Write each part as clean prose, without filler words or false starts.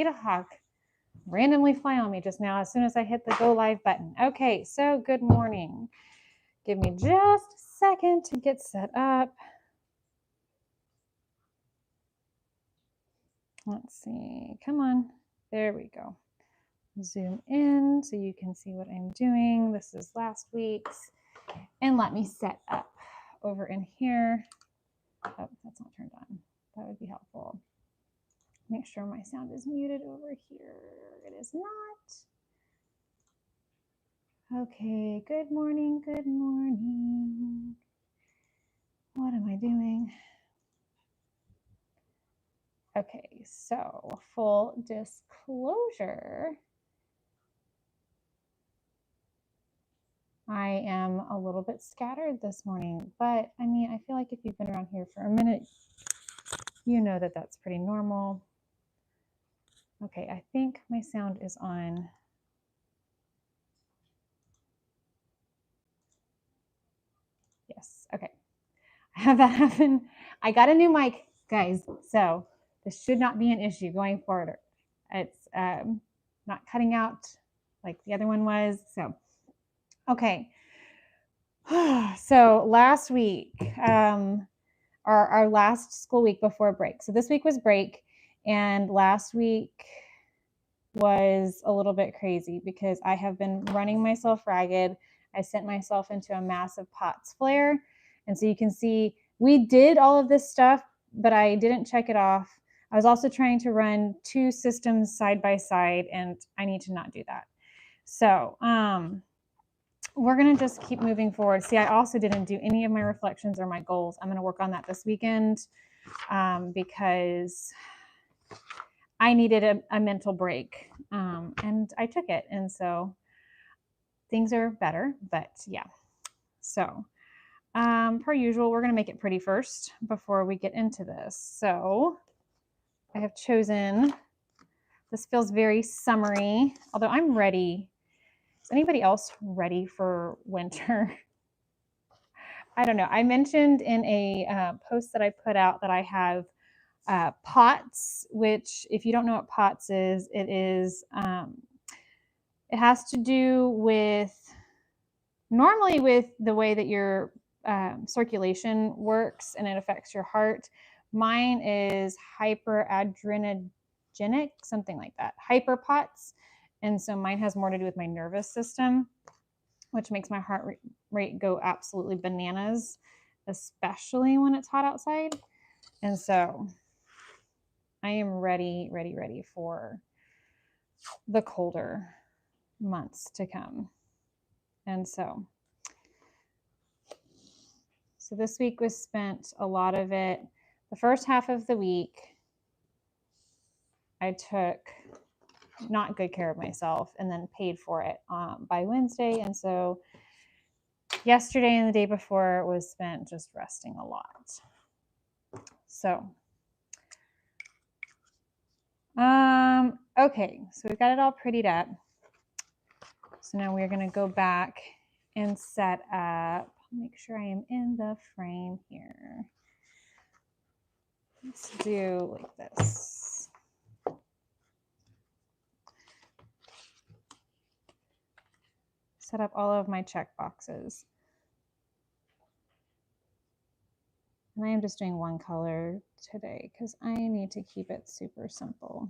hawk randomly fly on me just now as soon as I hit the go live button. Okay, so good morning. Give me just a second to get set up. Let's see. Come on. There we go. Zoom in so you can see what I'm doing. This is last week's. And let me set up over in here. Oh, that's not turned on. That would be helpful. Make sure my sound is muted over here. It is not. Okay, good morning, good morning. What am I doing? Okay, so full disclosure, I am a little bit scattered this morning, but I mean, I feel like if you've been around here for a minute, you know that that's pretty normal. Okay, I think my sound is on. Yes, okay. I have that happen. I got a new mic, guys, so this should not be an issue going forward. It's not cutting out like the other one was. So, okay. So last week, our last school week before break. So this week was break, and last week was a little bit crazy because I have been running myself ragged. I sent myself into a massive POTS flare. And so you can see we did all of this stuff, but I didn't check it off. I was also trying to run 2 systems side by side, and I need to not do that. So we're going to just keep moving forward. See, I also didn't do any of my reflections or my goals. I'm going to work on that this weekend because I needed a mental break, and I took it. And so things are better, but yeah. So per usual, we're going to make it pretty first before we get into this. So I have chosen, this feels very summery, although I'm ready. Is anybody else ready for winter? I don't know. I mentioned in a post that I put out that I have POTS, which if you don't know what POTS is, it has to do with, normally with the way that your circulation works and it affects your heart. Mine is hyperadrenogenic, something like that, hyperPOTS. And so mine has more to do with my nervous system, which makes my heart rate go absolutely bananas, especially when it's hot outside. And so I am ready for the colder months to come. And so this week was spent, a lot of it, the first half of the week, I took not good care of myself and then paid for it by Wednesday. And so yesterday and the day before was spent just resting a lot. So, okay, so we've got it all prettied up. So now we're going to go back and set up, make sure I am in the frame here. Let's do like this. Set up all of my check boxes. And I am just doing one color today because I need to keep it super simple.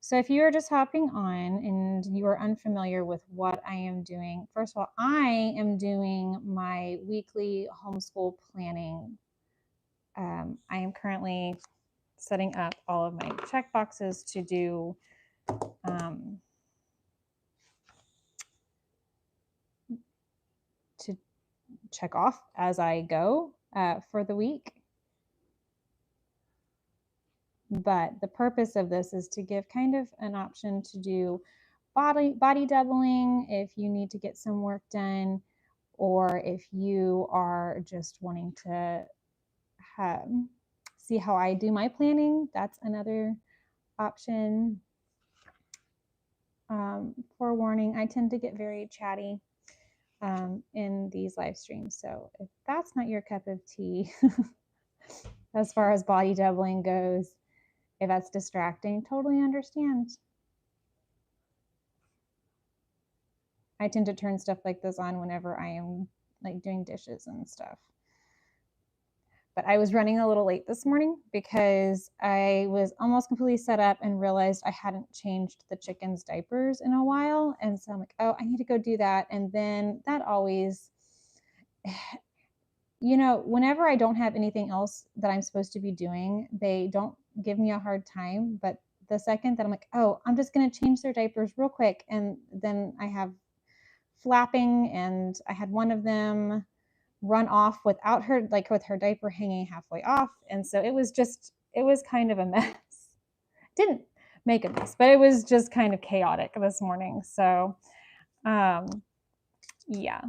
So if you are just hopping on and you are unfamiliar with what I am doing, first of all, I am doing my weekly homeschool planning. I am currently setting up all of my check boxes to do to check off as I go for the week. But the purpose of this is to give kind of an option to do body doubling if you need to get some work done, or if you are just wanting to see how I do my planning, that's another option. Forewarning, I tend to get very chatty. in these live streams. So if that's not your cup of tea, as far as body doubling goes, if that's distracting, totally understand. I tend to turn stuff like this on whenever I am like doing dishes and stuff. But I was running a little late this morning because I was almost completely set up and realized I hadn't changed the chickens' diapers in a while. And so I'm like, oh, I need to go do that. And then that always, you know, whenever I don't have anything else that I'm supposed to be doing, they don't give me a hard time. But the second that I'm like, oh, I'm just going to change their diapers real quick. And then I have flapping, and I had one of them run off without her, like with her diaper hanging halfway off. And so it was kind of a mess. Didn't make a mess, but it was just kind of chaotic this morning. So, yeah,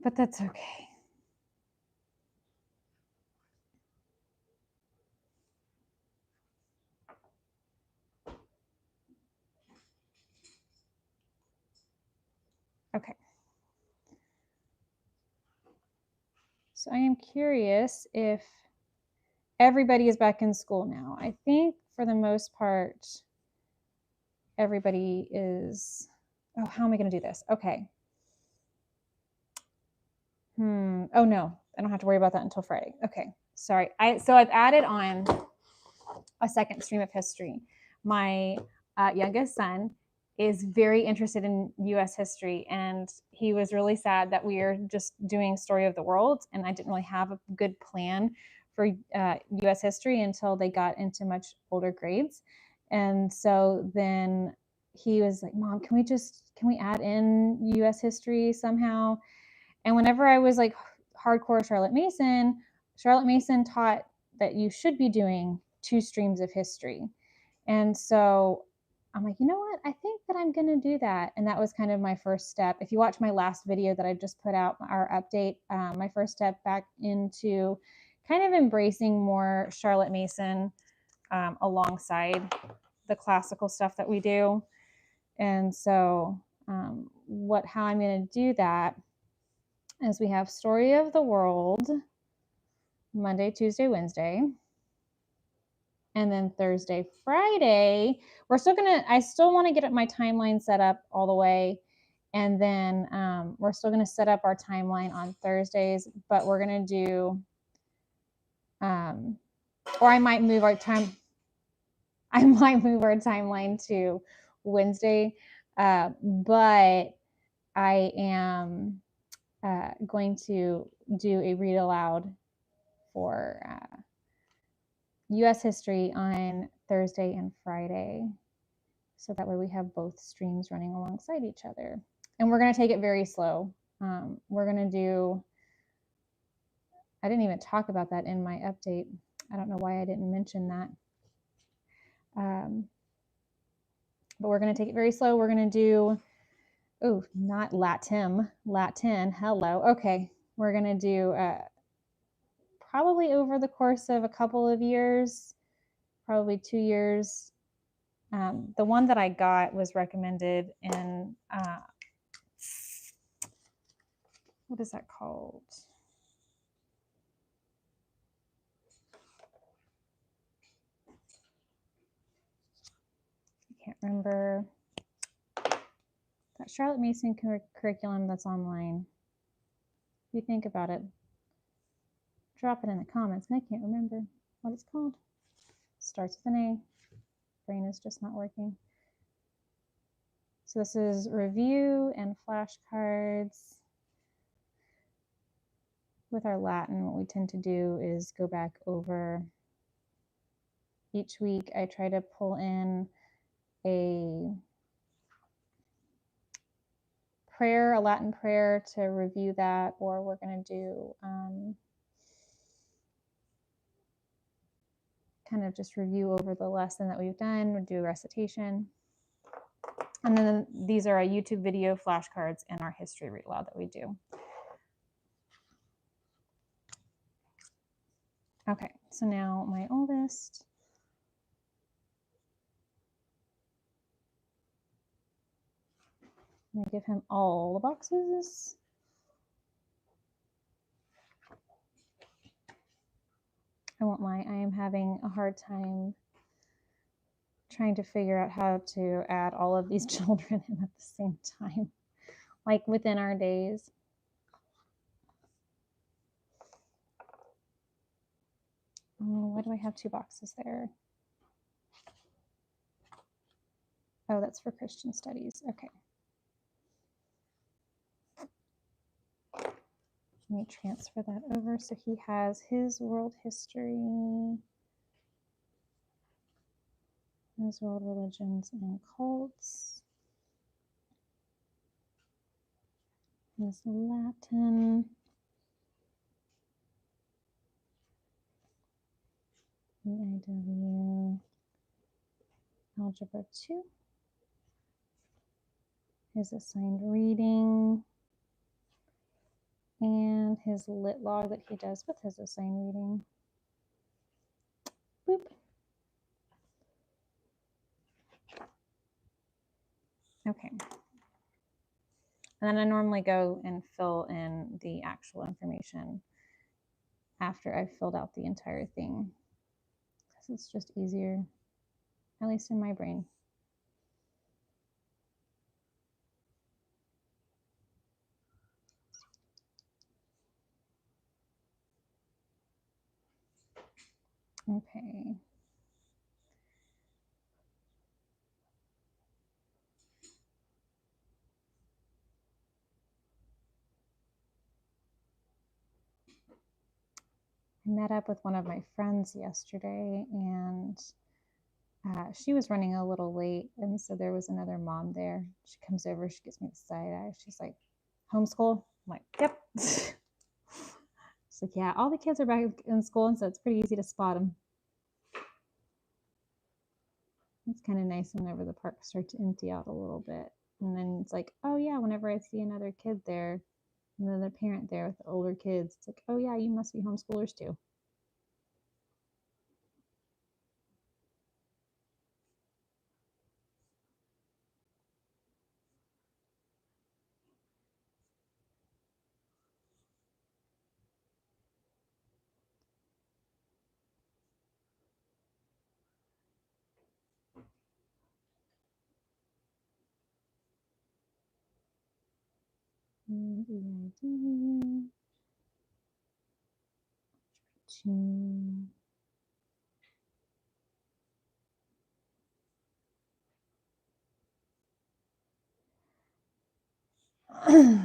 but that's okay. Okay. So I am curious if everybody is back in school now. I think for the most part, everybody is. Oh, how am I going to do this? Okay. Oh no, I don't have to worry about that until Friday. Okay, sorry. So I've added on a second stream of history. My youngest son is very interested in U.S. history, and he was really sad that we are just doing Story of the World, and I didn't really have a good plan for U.S. history until they got into much older grades. And so then he was like, Mom, can we add in U.S. history somehow? And whenever I was like hardcore Charlotte Mason taught that you should be doing 2 streams of history. And so I'm like, you know what? I think that I'm going to do that. And that was kind of my first step. If you watch my last video that I just put out, our update, my first step back into kind of embracing more Charlotte Mason alongside the classical stuff that we do. And so how I'm going to do that is we have Story of the World Monday, Tuesday, Wednesday. And then Thursday, Friday, I still want to get my timeline set up all the way. And then we're still going to set up our timeline on Thursdays, but we're going to do, or I might move our timeline to Wednesday. But I am going to do a read aloud for U.S. history on Thursday and Friday. So that way we have both streams running alongside each other. And we're going to take it very slow. We're going to do, I didn't even talk about that in my update. I don't know why I didn't mention that. But we're going to take it very slow. We're going to do, not Latin, hello. Okay, we're going to do probably over the course of a couple of years, probably 2 years. The one that I got was recommended in, what is that called? I can't remember. That Charlotte Mason curriculum that's online. If you think about it, drop it in the comments. I can't remember what it's called. Starts with an A. Brain is just not working. So this is review and flashcards. With our Latin, what we tend to do is go back over each week. I try to pull in a prayer, a Latin prayer, to review that, or we're going to do kind of just review over the lesson that we've done. We'll do a recitation. And then these are our YouTube video flashcards and our history read aloud that we do. Okay, so now my oldest. I'm gonna give him all the boxes. I won't lie, I am having a hard time trying to figure out how to add all of these children in at the same time, like within our days. Oh, why do I have 2 boxes there? Oh, that's for Christian studies. Okay. Let me transfer that over. So he has his world history, his world religions and cults, his Latin, EIW, Algebra 2, his assigned reading, and his lit log that he does with his assigned reading. Boop. Okay. And then I normally go and fill in the actual information after I've filled out the entire thing, because it's just easier, at least in my brain. Okay. I met up with one of my friends yesterday, and she was running a little late, and so there was another mom there. She comes over, she gives me the side eye. She's like, homeschool? I'm like, yep. She's like, yeah, all the kids are back in school, and so it's pretty easy to spot them. It's kind of nice whenever the parks start to empty out a little bit. And then it's like, oh yeah, whenever I see another kid there, another parent there with the older kids, it's like, oh yeah, you must be homeschoolers too.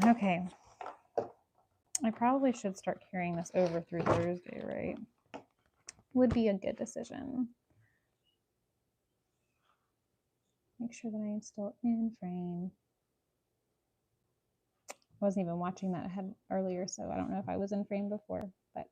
Okay. I probably should start carrying this over through Thursday, right? Would be a good decision. Make sure that I am still in frame. I wasn't even watching that ahead earlier, so I don't know if I was in frame before, but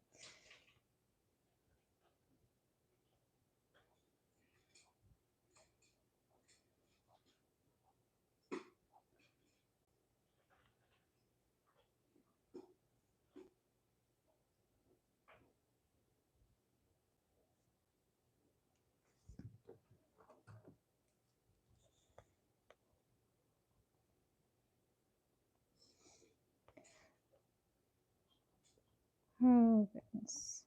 oh goodness.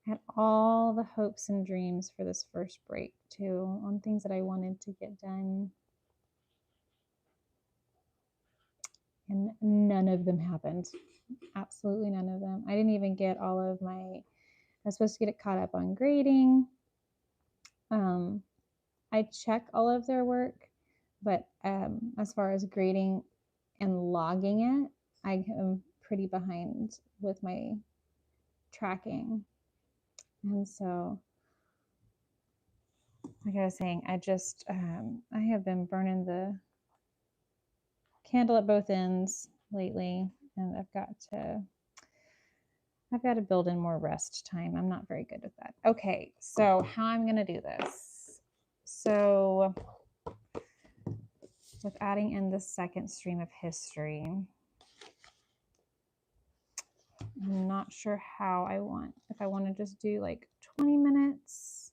I had all the hopes and dreams for this first break too, on things that I wanted to get done. And none of them happened. Absolutely none of them. I didn't even get all of my, I was supposed to get it caught up on grading. I check all of their work, but as far as grading and logging it, I am pretty behind with my tracking. And so, like I was saying, I just, I have been burning the candle at both ends lately, and I've got to build in more rest time. I'm not very good at that. Okay, so how I'm going to do this. So with adding in the second stream of history, I'm not sure how I want, if I want to just do like 20 minutes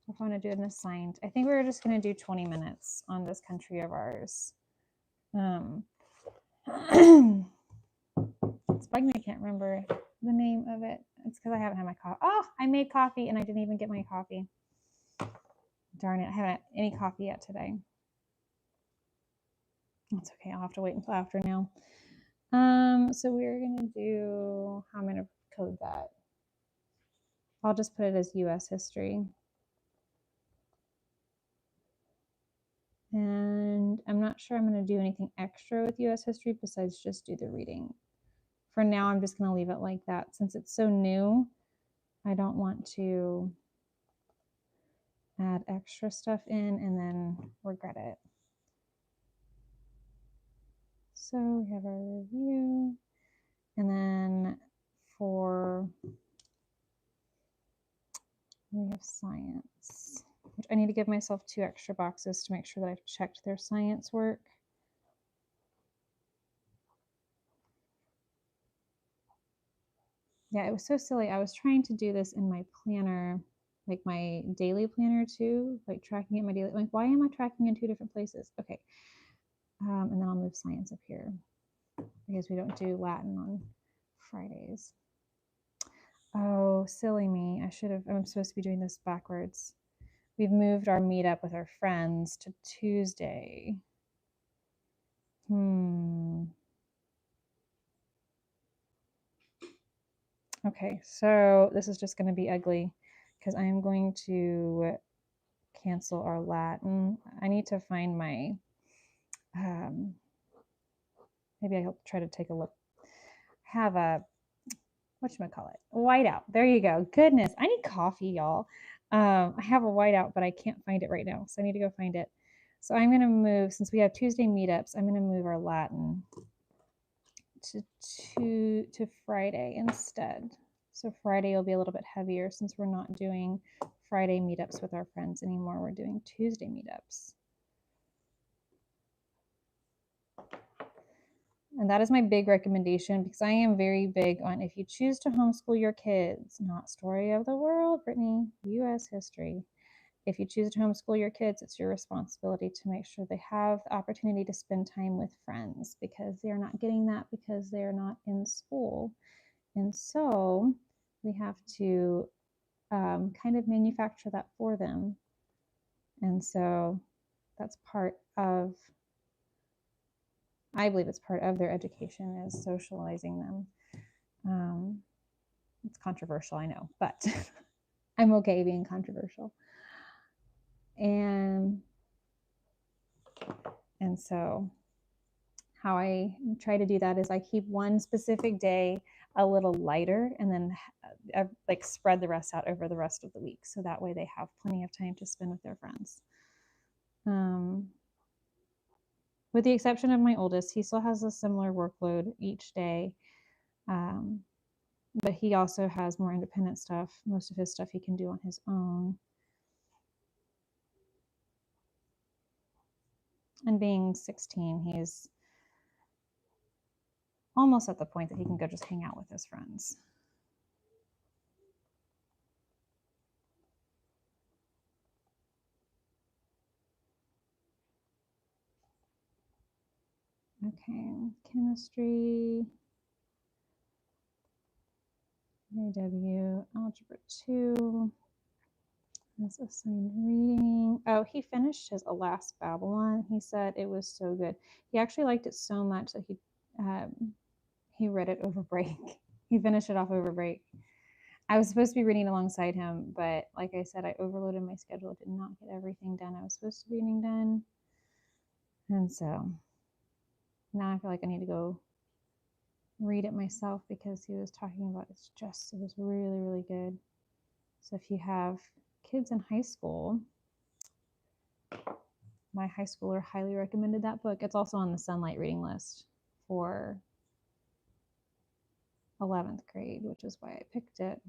if I want to do an assigned. I think we're just going to do 20 minutes on this country of ours. It's bugging me. I can't remember the name of it. It's because I haven't had my coffee. Oh, I made coffee and I didn't even get my coffee. Darn it. I haven't had any coffee yet today. That's okay. I'll have to wait until after now. So we're going to do, how I'm going to code that. I'll just put it as US history. And I'm not sure I'm going to do anything extra with US history besides just do the reading. For now, I'm just going to leave it like that. Since it's so new, I don't want to add extra stuff in and then regret it. So we have our review. And then we have science, which I need to give myself 2 extra boxes to make sure that I've checked their science work. Yeah, it was so silly. I was trying to do this in my planner, like my daily planner too, like tracking it in my daily, like why am I tracking in 2 different places? Okay. And then I'll move science up here because we don't do Latin on Fridays. Oh, silly me. I'm supposed to be doing this backwards. We've moved our meetup with our friends to Tuesday. Okay, so this is just going to be ugly because I'm going to cancel our Latin. I need to find my, maybe I'll try to take a look. Have a, whatchamacallit, whiteout. There you go. Goodness, I need coffee, y'all. I have a whiteout, but I can't find it right now, so I need to go find it. So I'm going to move, since we have Tuesday meetups, I'm going to move our Latin to Friday instead. So Friday will be a little bit heavier since we're not doing Friday meetups with our friends anymore. We're doing Tuesday meetups. And that is my big recommendation because I am very big on if you choose to homeschool your kids, not story of the world, Brittany, US history. If you choose to homeschool your kids, it's your responsibility to make sure they have the opportunity to spend time with friends because they're not getting that because they're not in school. And so we have to kind of manufacture that for them. And so that's part of, I believe it's part of their education is socializing them. It's controversial, I know, but I'm okay being controversial. And so how I try to do that is I keep one specific day a little lighter and then like spread the rest out over the rest of the week. So that way they have plenty of time to spend with their friends. With the exception of my oldest, he still has a similar workload each day. But he also has more independent stuff. Most of his stuff he can do on his own. And being 16, he's almost at the point that he can go just hang out with his friends. Okay, chemistry, AW, algebra 2. That's assigned reading. Oh, he finished his Alas Babylon. He said it was so good. He actually liked it so much that he read it over break. He finished it off over break. I was supposed to be reading alongside him, but like I said, I overloaded my schedule, did not get everything done I was supposed to be getting done. And so now I feel like I need to go read it myself because he was talking about it was really, really good. So if you have kids in high school, my high schooler highly recommended that book. It's also on the Sunlight reading list for 11th grade, which is why I picked it.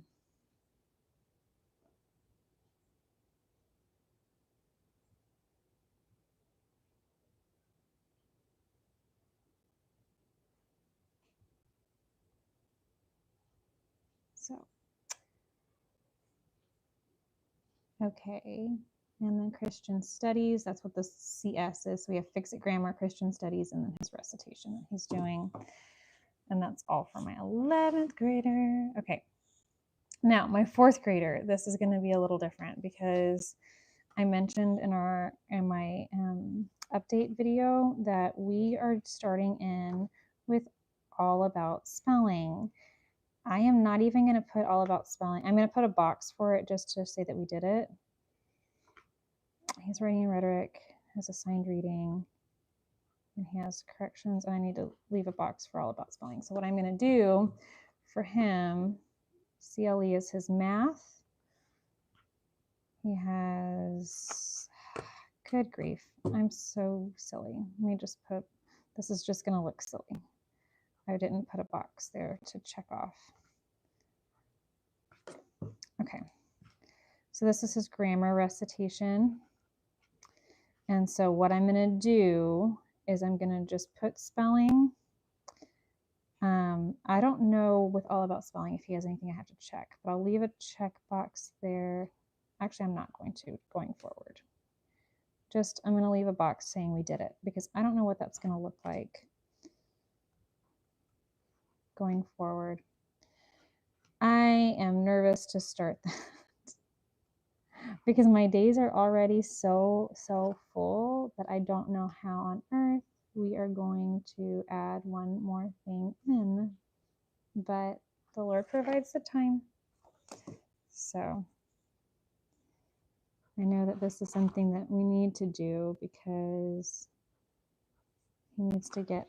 So Okay. And then Christian Studies, that's what the CS is. So we have Fix It Grammar, Christian Studies, and then his recitation that he's doing. And that's all for my 11th grader. Okay. Now, my 4th grader, this is going to be a little different because I mentioned in my update video that we are starting in with all about spelling. I am not even going to put all about spelling. I'm going to put a box for it just to say that we did it. He's writing rhetoric, has assigned reading, and he has corrections, and I need to leave a box for all about spelling. So what I'm going to do for him, CLE is his math. He has, good grief, I'm so silly. Let me just put, this is just going to look silly. I didn't put a box there to check off. Okay, so this is his grammar recitation. And so what I'm going to do is I'm going to just put spelling. I don't know with all about spelling if he has anything I have to check, but I'll leave a checkbox there. Actually, I'm not going to going forward. Just, I'm going to leave a box saying we did it because I don't know what that's going to look like going forward. I am nervous to start that because my days are already so full that I don't know how on earth we are going to add one more thing in, but the Lord provides the time. So I know that this is something that we need to do because he needs to get,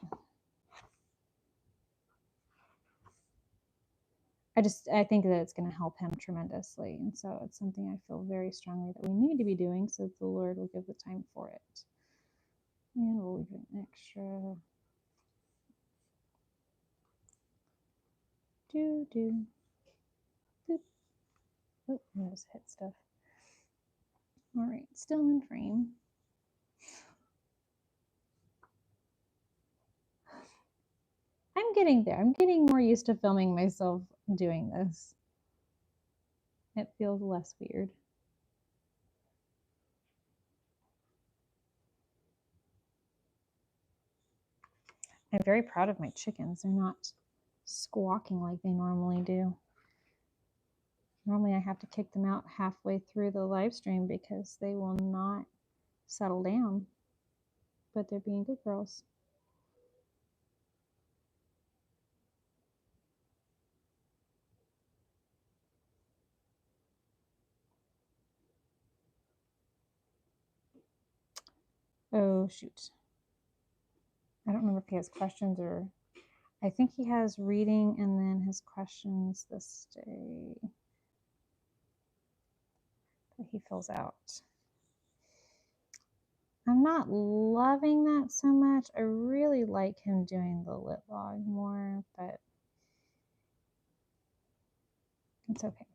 I think that it's going to help him tremendously. And so it's something I feel very strongly that we need to be doing so that the Lord will give the time for it. And we'll leave an extra. Boop. Oh, I just hit stuff. All right, still in frame. I'm getting there. I'm getting more used to filming myself doing this. It feels less weird. I'm very proud of my chickens. They're not squawking like they normally do. Normally I have to kick them out halfway through the live stream because they will not settle down. But they're being good girls. Oh, shoot. I don't remember if he has questions or... I think he has reading and then his questions this day that he fills out. I'm not loving that so much. I really like him doing the lit log more, but it's okay.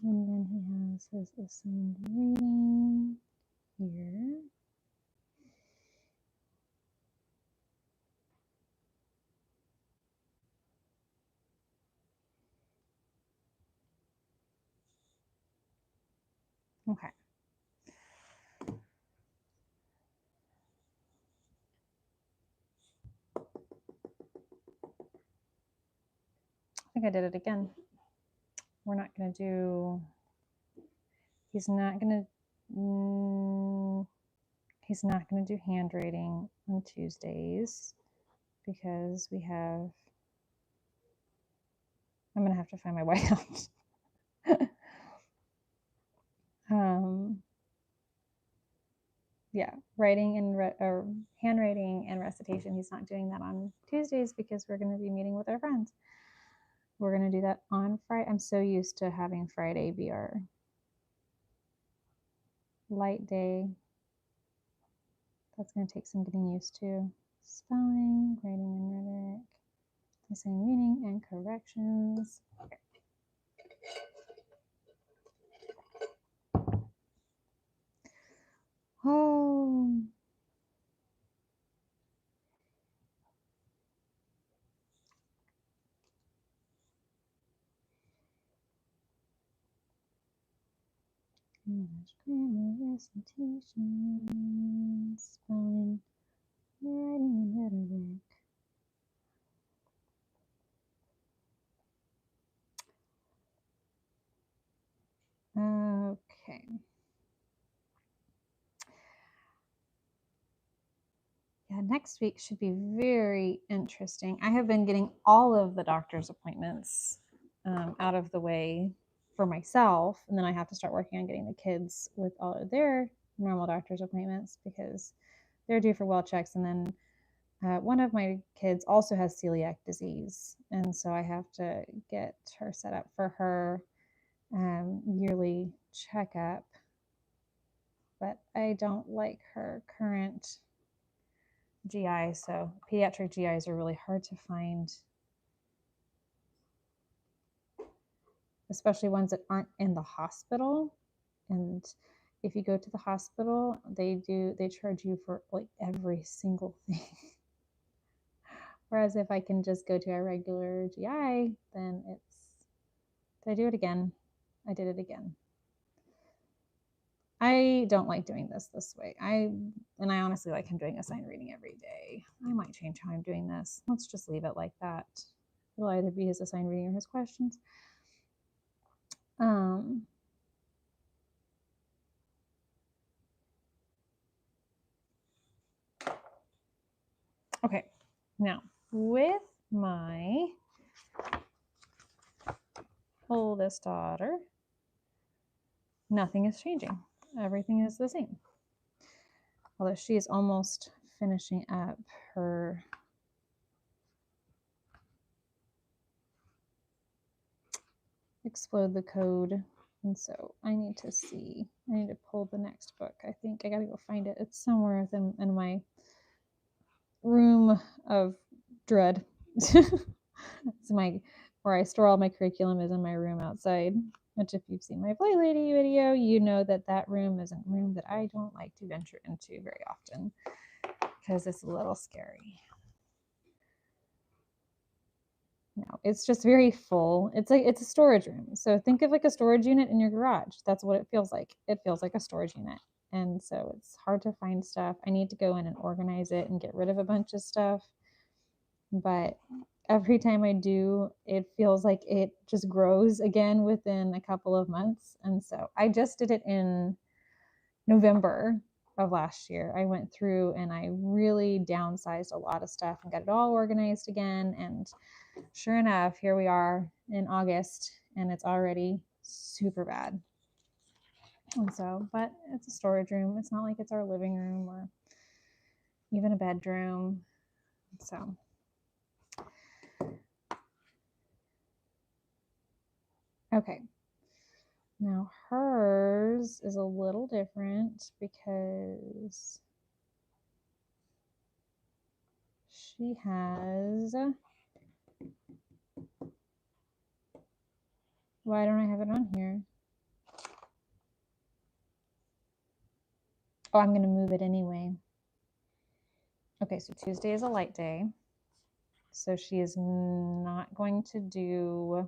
And then he has his assigned reading here. Okay. I think I did it again. We're not going to do, he's not going to do handwriting on Tuesdays because we have, I'm going to have to find my whiteout. Yeah, writing and handwriting and recitation. He's not doing that on Tuesdays because we're going to be meeting with our friends. We're going to do that on Friday. I'm so used to having Friday be our light day. That's going to take some getting used to. Spelling, writing and rhetoric. Assigned reading and corrections. Okay. Oh. English grammar, recitation, spelling, writing, and rhetoric. Okay. Yeah, next week should be very interesting. I have been getting all of the doctor's appointments out of the way for myself, and then I have to start working on getting the kids with all of their normal doctor's appointments because they're due for well checks. And then one of my kids also has celiac disease, and so I have to get her set up for her yearly checkup. But I don't like her current GI, so pediatric GIs are really hard to find, especially ones that aren't in the hospital. And if you go to the hospital, they charge you for like every single thing. Whereas if I can just go to a regular GI, then did I do it again? I did it again. I don't like doing this way. I honestly like him doing assigned reading every day. I might change how I'm doing this. Let's just leave it like that. It'll either be his assigned reading or his questions. Okay, now with my oldest daughter, nothing is changing. Everything is the same. Although she is almost finishing up her Explode the Code. And so I need to pull the next book. I think I gotta go find it. It's somewhere in my room of dread. It's where I store all my curriculum is in my room outside. Which, if you've seen my Play Lady video, you know that room is a room that I don't like to venture into very often because it's a little scary. No, it's just very full. It's a storage room. So think of like a storage unit in your garage. That's what it feels like. It feels like a storage unit. And so it's hard to find stuff. I need to go in and organize it and get rid of a bunch of stuff. But every time I do, it feels like it just grows again within a couple of months. And so I just did it in November of last year. I went through and I really downsized a lot of stuff and got it all organized again. And sure enough, here we are in August and it's already super bad. And so, but it's a storage room. It's not like it's our living room or even a bedroom. So okay. Now hers is a little different because she has, why don't I have it on here? Oh, I'm going to move it anyway. Okay, so Tuesday is a light day. So she is not going to do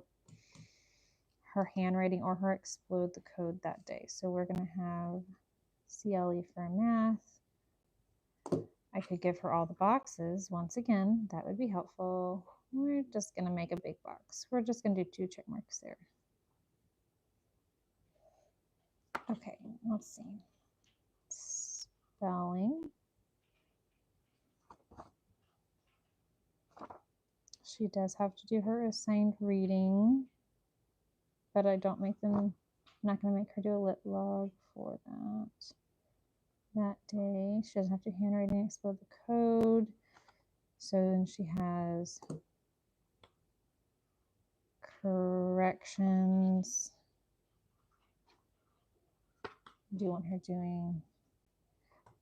her handwriting or her Explode the Code that day. So we're going to have CLE for math. I could give her all the boxes once again. That would be helpful. We're just going to make a big box. We're just going to do 2 check marks there. Okay, let's see. Spelling. She does have to do her assigned reading, but I don't make them, I'm not going to make her do a lit log for that day. She doesn't have to handwriting Explode the Code. So then she has corrections. Do you want her doing,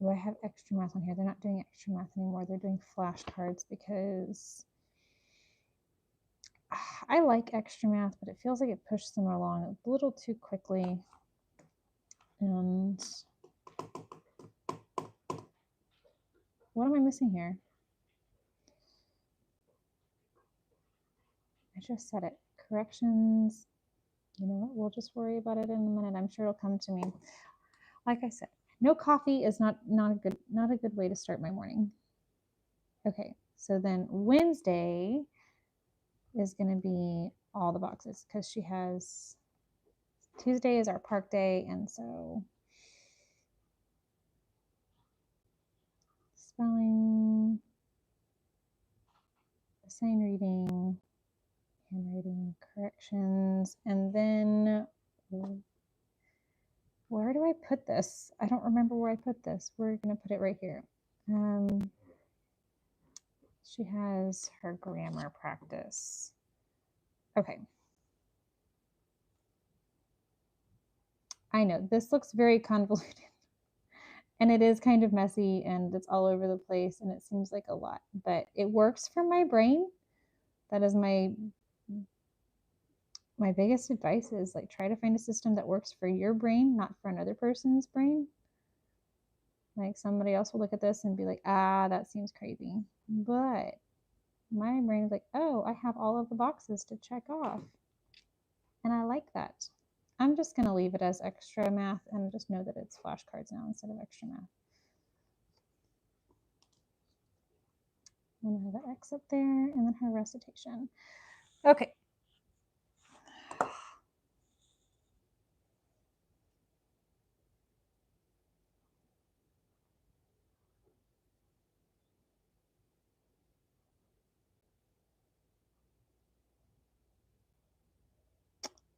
do I have extra math on here? They're not doing extra math anymore. They're doing flashcards because I like extra math, but it feels like it pushes them along a little too quickly. And what am I missing here? I just said it. Corrections. You know what? We'll just worry about it in a minute. I'm sure it'll come to me. Like I said, no coffee is not a good way to start my morning. Okay, so then Wednesday is going to be all the boxes because she has Tuesday is our park day, and so spelling, sign reading, handwriting, corrections, and then where do I put this? I don't remember where I put this. We're going to put it right here. She has her grammar practice. Okay. I know this looks very convoluted and it is kind of messy and it's all over the place and it seems like a lot, but it works for my brain. That is my biggest advice is like try to find a system that works for your brain, not for another person's brain. Like somebody else will look at this and be like, that seems crazy. But my brain is like, oh, I have all of the boxes to check off. And I like that. I'm just going to leave it as extra math and just know that it's flashcards now instead of extra math. I'm going to have an X up there and then her recitation. Okay.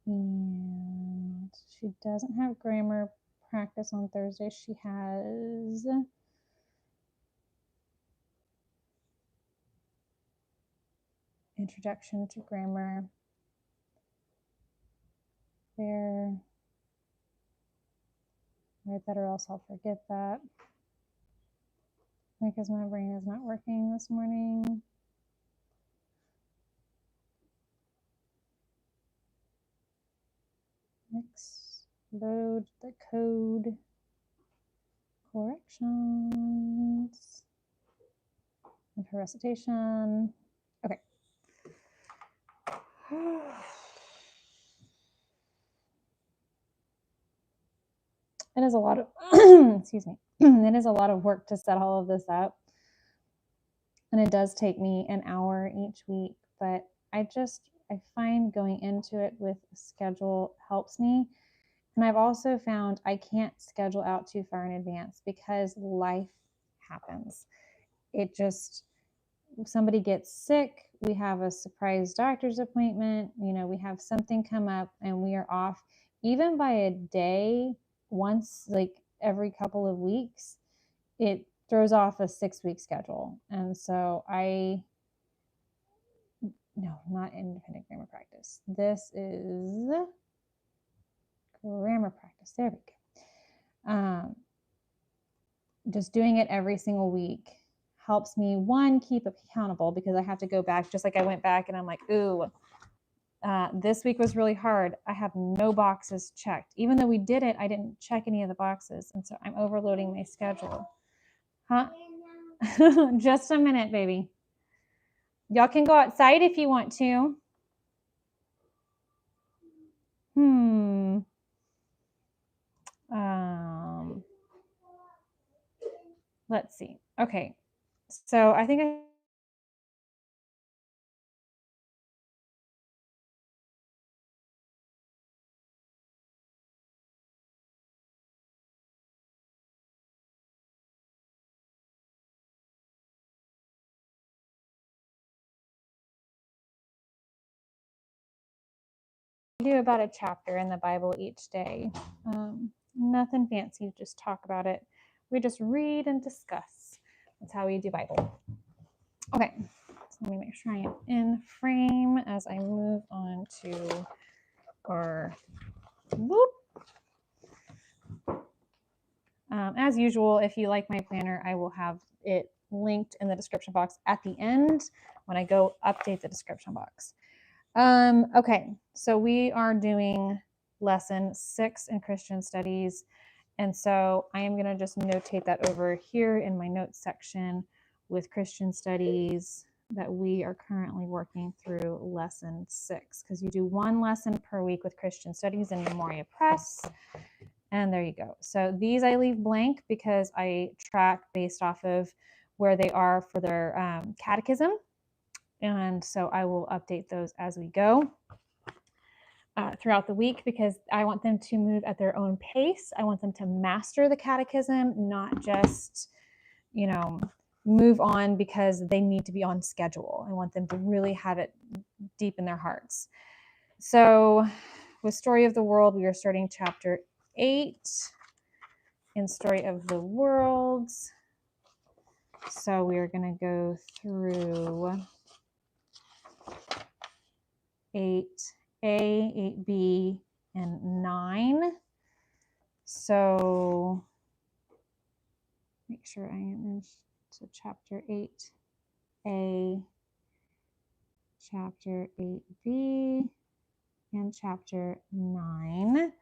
And she doesn't have grammar practice on Thursday. She has introduction to grammar there. Write that or else I'll forget that because my brain is not working this morning. Next, load the code corrections and her recitation. Okay. It is a lot of excuse me. It is a lot of work to set all of this up. And it does take me an hour each week, but I find going into it with a schedule helps me. And I've also found I can't schedule out too far in advance because life happens. Somebody gets sick, we have a surprise doctor's appointment, we have something come up and we are off even by a day once, like every couple of weeks. It throws off a 6-week schedule. And so no, not independent grammar practice. This is grammar practice. There we go. Just doing it every single week helps me, one, keep accountable because I have to go back, just like I went back and I'm like, ooh, this week was really hard. I have no boxes checked. Even though we did it, I didn't check any of the boxes. And so I'm overloading my schedule. Huh? Just a minute, baby. Y'all can go outside if you want to. Let's see. Okay. So I think I do about a chapter in the Bible each day. Nothing fancy, just talk about it. We just read and discuss. That's how we do Bible. Okay, so let me make sure I am in frame as I move on to our whoop. As usual, if you like my planner, I will have it linked in the description box at the end when I go update the description box. Okay, so we are doing lesson 6 in Christian studies. And so I am going to just notate that over here in my notes section with Christian studies that we are currently working through lesson 6, because you do one lesson per week with Christian studies in Memoria Press. And there you go. So these I leave blank because I track based off of where they are for their catechism. And so I will update those as we go throughout the week, because I want them to move at their own pace. I want them to master the catechism, not just, move on because they need to be on schedule. I want them to really have it deep in their hearts. So with Story of the World, we are starting chapter 8 in Story of the World. So we are going to go through 8A, 8B, and 9. So make sure I am into chapter 8A, chapter 8B, and chapter 9.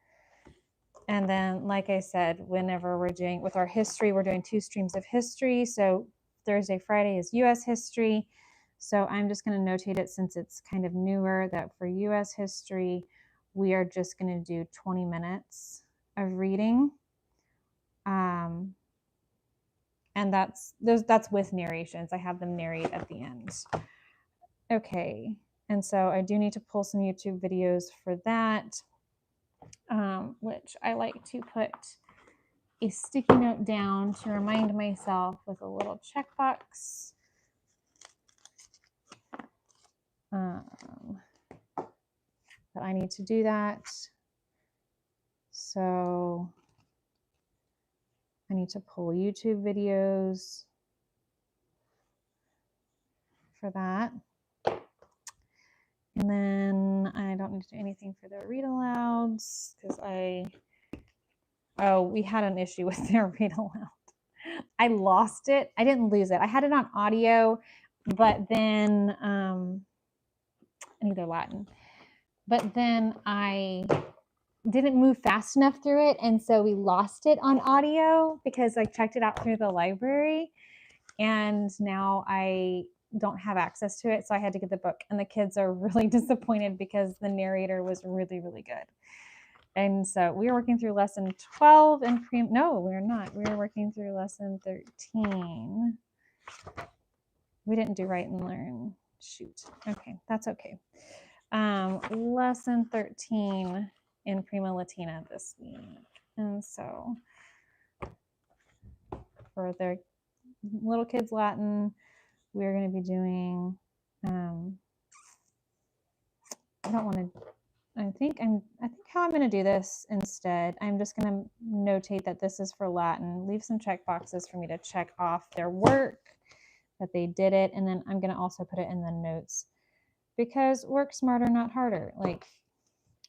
And then, like I said, whenever we're doing with our history, we're doing 2 streams of history. So Thursday, Friday is U.S. history. So I'm just going to notate it, since it's kind of newer, that for U.S. history, we are just going to do 20 minutes of reading. And that's with narrations. I have them narrate at the end. Okay. And so I do need to pull some YouTube videos for that, which I like to put a sticky note down to remind myself with a little checkbox. That I need to do that. So I need to pull YouTube videos for that. And then I don't need to do anything for their read alouds, because we had an issue with their read aloud. I lost it. I didn't lose it. I had it on audio, but then I need their Latin. But then I didn't move fast enough through it, and so we lost it on audio because I checked it out through the library, and now I don't have access to it, so I had to get the book. And the kids are really disappointed because the narrator was really, really good. And so we are working through lesson 12 and no, we're not. We are working through lesson 13. We didn't do write and learn. Shoot. Okay, that's okay. Lesson 13 in Prima Latina this week. And so for their little kids Latin, we're going to be doing, I think how I'm going to do this instead, I'm just going to notate that this is for Latin, leave some check boxes for me to check off their work, that they did it, and then I'm going to also put it in the notes, because work smarter, not harder. Like,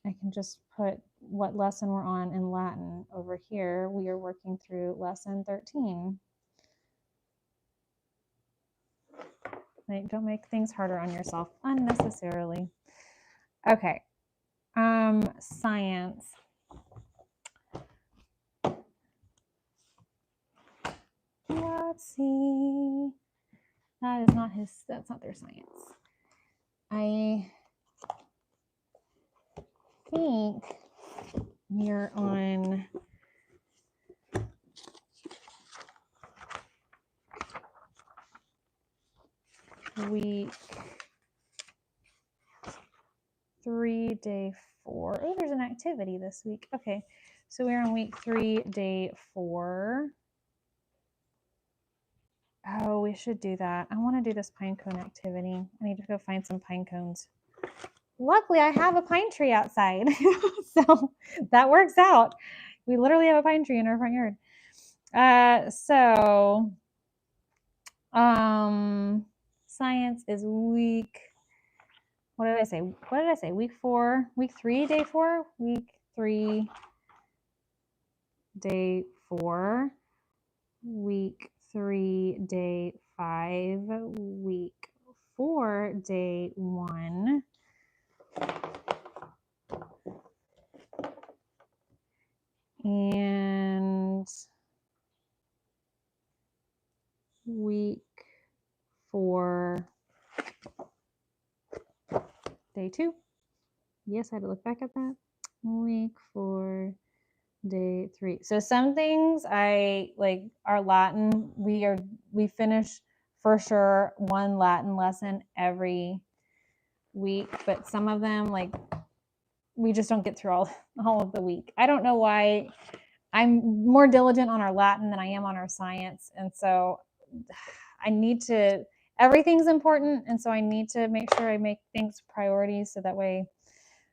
I can just put what lesson we're on in Latin over here. We are working through lesson 13. Like, don't make things harder on yourself unnecessarily. Okay. Science. Let's see. That's not their science. I think you're on week 3, day 4. Oh, there's an activity this week. Okay, so we're on week 3, day 4. Oh, we should do that. I want to do this pine cone activity. I need to go find some pine cones. Luckily, I have a pine tree outside, so that works out. We literally have a pine tree in our front yard. Science is week. What did I say? Week 4, week 3, day 4, week 3, day 4, week 3, day 5, week 4, day 1, And week 4, day 2. Yes, I had to look back at that. Week 4, day 3. So some things I like our Latin, we finish for sure one Latin lesson every week, but some of them like we just don't get through all of the week. I don't know why. I'm more diligent on our Latin than I am on our science, and so I need to, everything's important, and so I need to make sure I make things priorities so that way.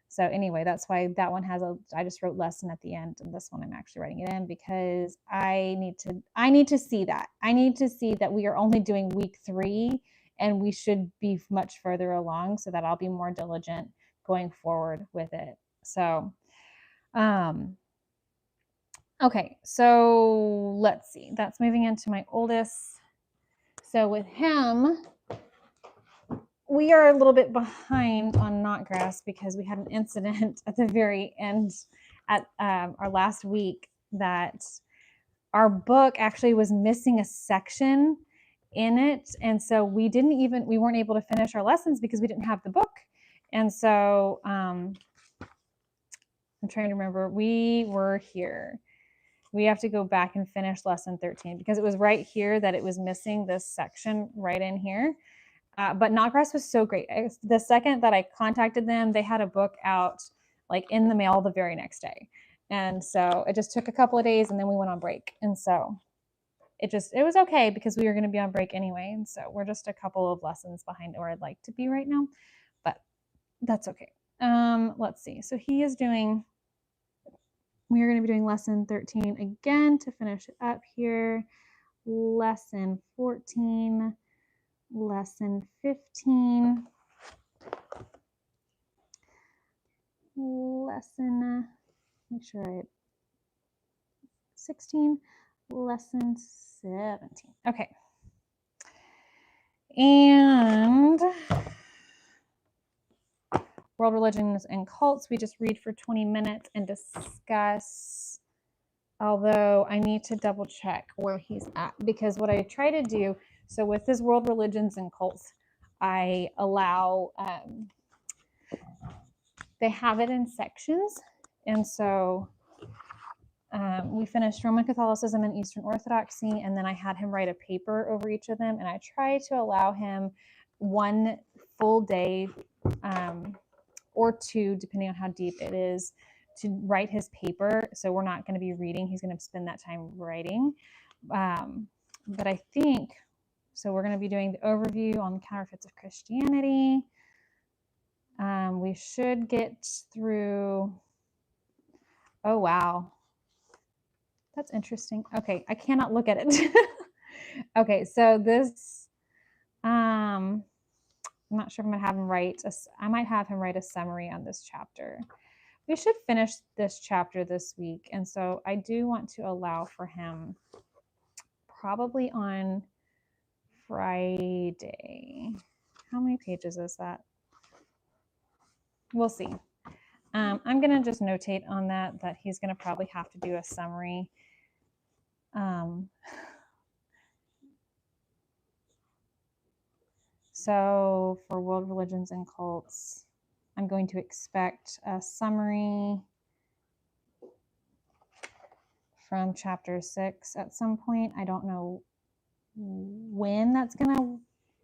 So anyway, that's why that one has I just wrote lesson at the end, and this one I'm actually writing it in because I need to see that. I need to see that we are only doing week 3 and we should be much further along so that I'll be more diligent going forward with it. So, okay, so let's see. That's moving into my oldest. So with him, we are a little bit behind on Knotgrass because we had an incident at the very end at our last week that our book actually was missing a section in it. And so we weren't able to finish our lessons because we didn't have the book. And so I'm trying to remember, we were here. We have to go back and finish lesson 13 because it was right here that it was missing this section right in here. But Knotgrass was so great. The second that I contacted them, they had a book out like in the mail the very next day. And so it just took a couple of days and then we went on break. And so it was okay because we were going to be on break anyway. And so we're just a couple of lessons behind where I'd like to be right now, but that's okay. Let's see. So we are going to be doing lesson 13 again to finish it up here. Lesson 14, lesson 15, lesson, make sure I 16, lesson 17. Okay. And world religions and cults, we just read for 20 minutes and discuss, although I need to double check where he's at because what I try to do, so with his world religions and cults, I allow, they have it in sections. And so we finished Roman Catholicism and Eastern Orthodoxy, and then I had him write a paper over each of them, and I try to allow him one full day or 2, depending on how deep it is, to write his paper. So we're not going to be reading. He's going to spend that time writing. But I think, so we're going to be doing the overview on counterfeits of Christianity. We should get through, oh, wow. That's interesting. Okay, I cannot look at it. Okay, so this, I'm not sure if I'm going to have him I might have him write a summary on this chapter. We should finish this chapter this week. And so I do want to allow for him probably on Friday. How many pages is that? We'll see. I'm going to just notate on that he's going to probably have to do a summary. So for world religions and cults, I'm going to expect a summary from chapter 6 at some point. I don't know when that's going to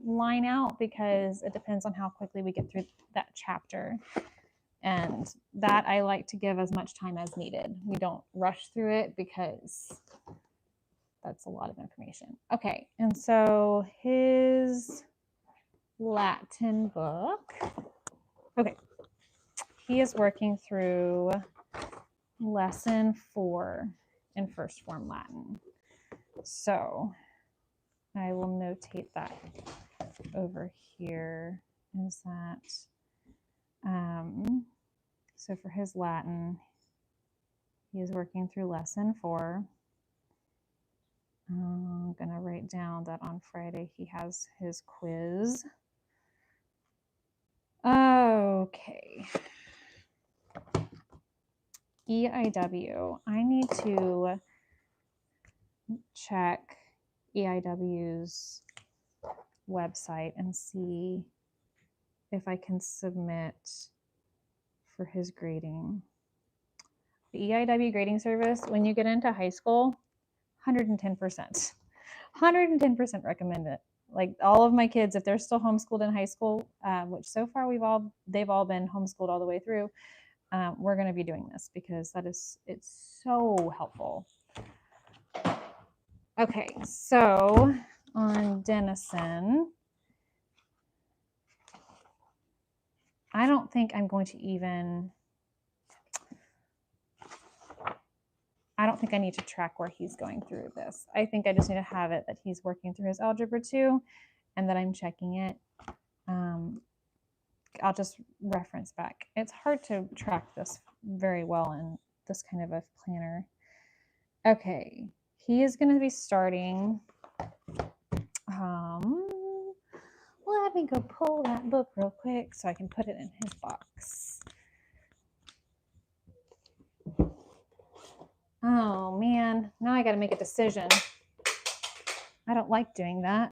line out because it depends on how quickly we get through that chapter. And that I like to give as much time as needed. We don't rush through it because that's a lot of information. Okay, and so his Latin book. Okay, he is working through lesson 4 in first form Latin. So I will notate that over here. Is that so for his Latin, he is working through lesson 4. I'm going to write down that on Friday he has his quiz. Okay. EIW. I need to check EIW's website and see if I can submit for his grading. The EIW grading service, when you get into high school, 110%. 110% recommend it. Like all of my kids, if they're still homeschooled in high school, which so far they've all been homeschooled all the way through, we're going to be doing this because it's so helpful. Okay, so on Denison, I don't think I'm going to even, I don't think I need to track where he's going through this. I think I just need to have it that he's working through his Algebra 2 and that I'm checking it. I'll just reference back. It's hard to track this very well in this kind of a planner. Okay, he is going to be starting. Let me go pull that book real quick so I can put it in his box. Oh man, now I got to make a decision. I don't like doing that.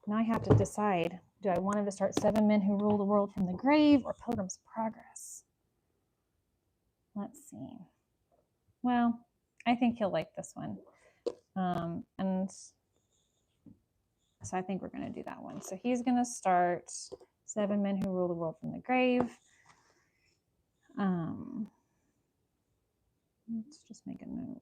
Now I have to decide, do I want him to start 7 Men Who Rule the World from the Grave or Pilgrim's Progress? Let's see. Well, I think he'll like this one. And so I think we're going to do that one. So he's going to start 7 Men Who Rule the World from the Grave. Let's just make a note.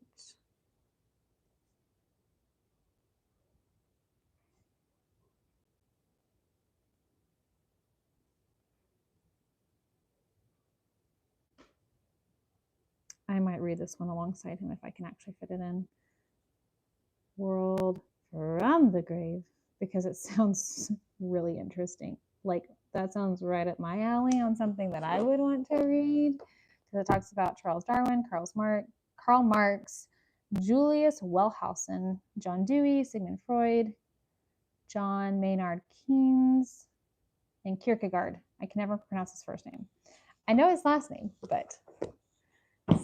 I might read this one alongside him if I can actually fit it in. World from the Grave, because it sounds really interesting. Like that sounds right up my alley on something that I would want to read. Because it talks about Charles Darwin, Karl Marx, Julius Wellhausen, John Dewey, Sigmund Freud, John Maynard Keynes, and Kierkegaard. I can never pronounce his first name. I know his last name, but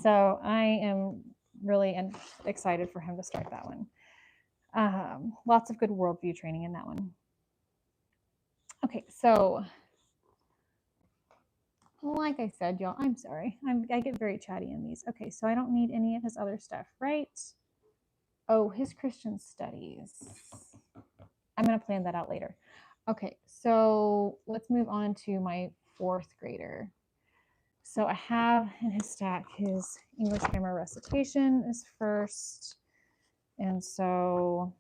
so I am really excited for him to start that one. Lots of good worldview training in that one. Okay, so like I said, y'all, I'm sorry. I get very chatty in these. Okay, so I don't need any of his other stuff, right? Oh, his Christian studies. I'm going to plan that out later. Okay, so let's move on to my 4th grader. So I have in his stack his English grammar recitation is first. And so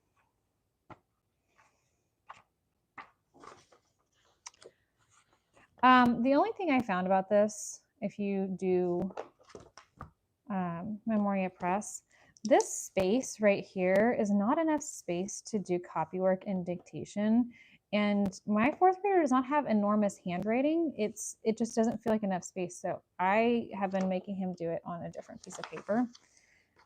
the only thing I found about this, if you do Memoria Press, this space right here is not enough space to do copywork and dictation. And my 4th grader does not have enormous handwriting. It just doesn't feel like enough space. So I have been making him do it on a different piece of paper.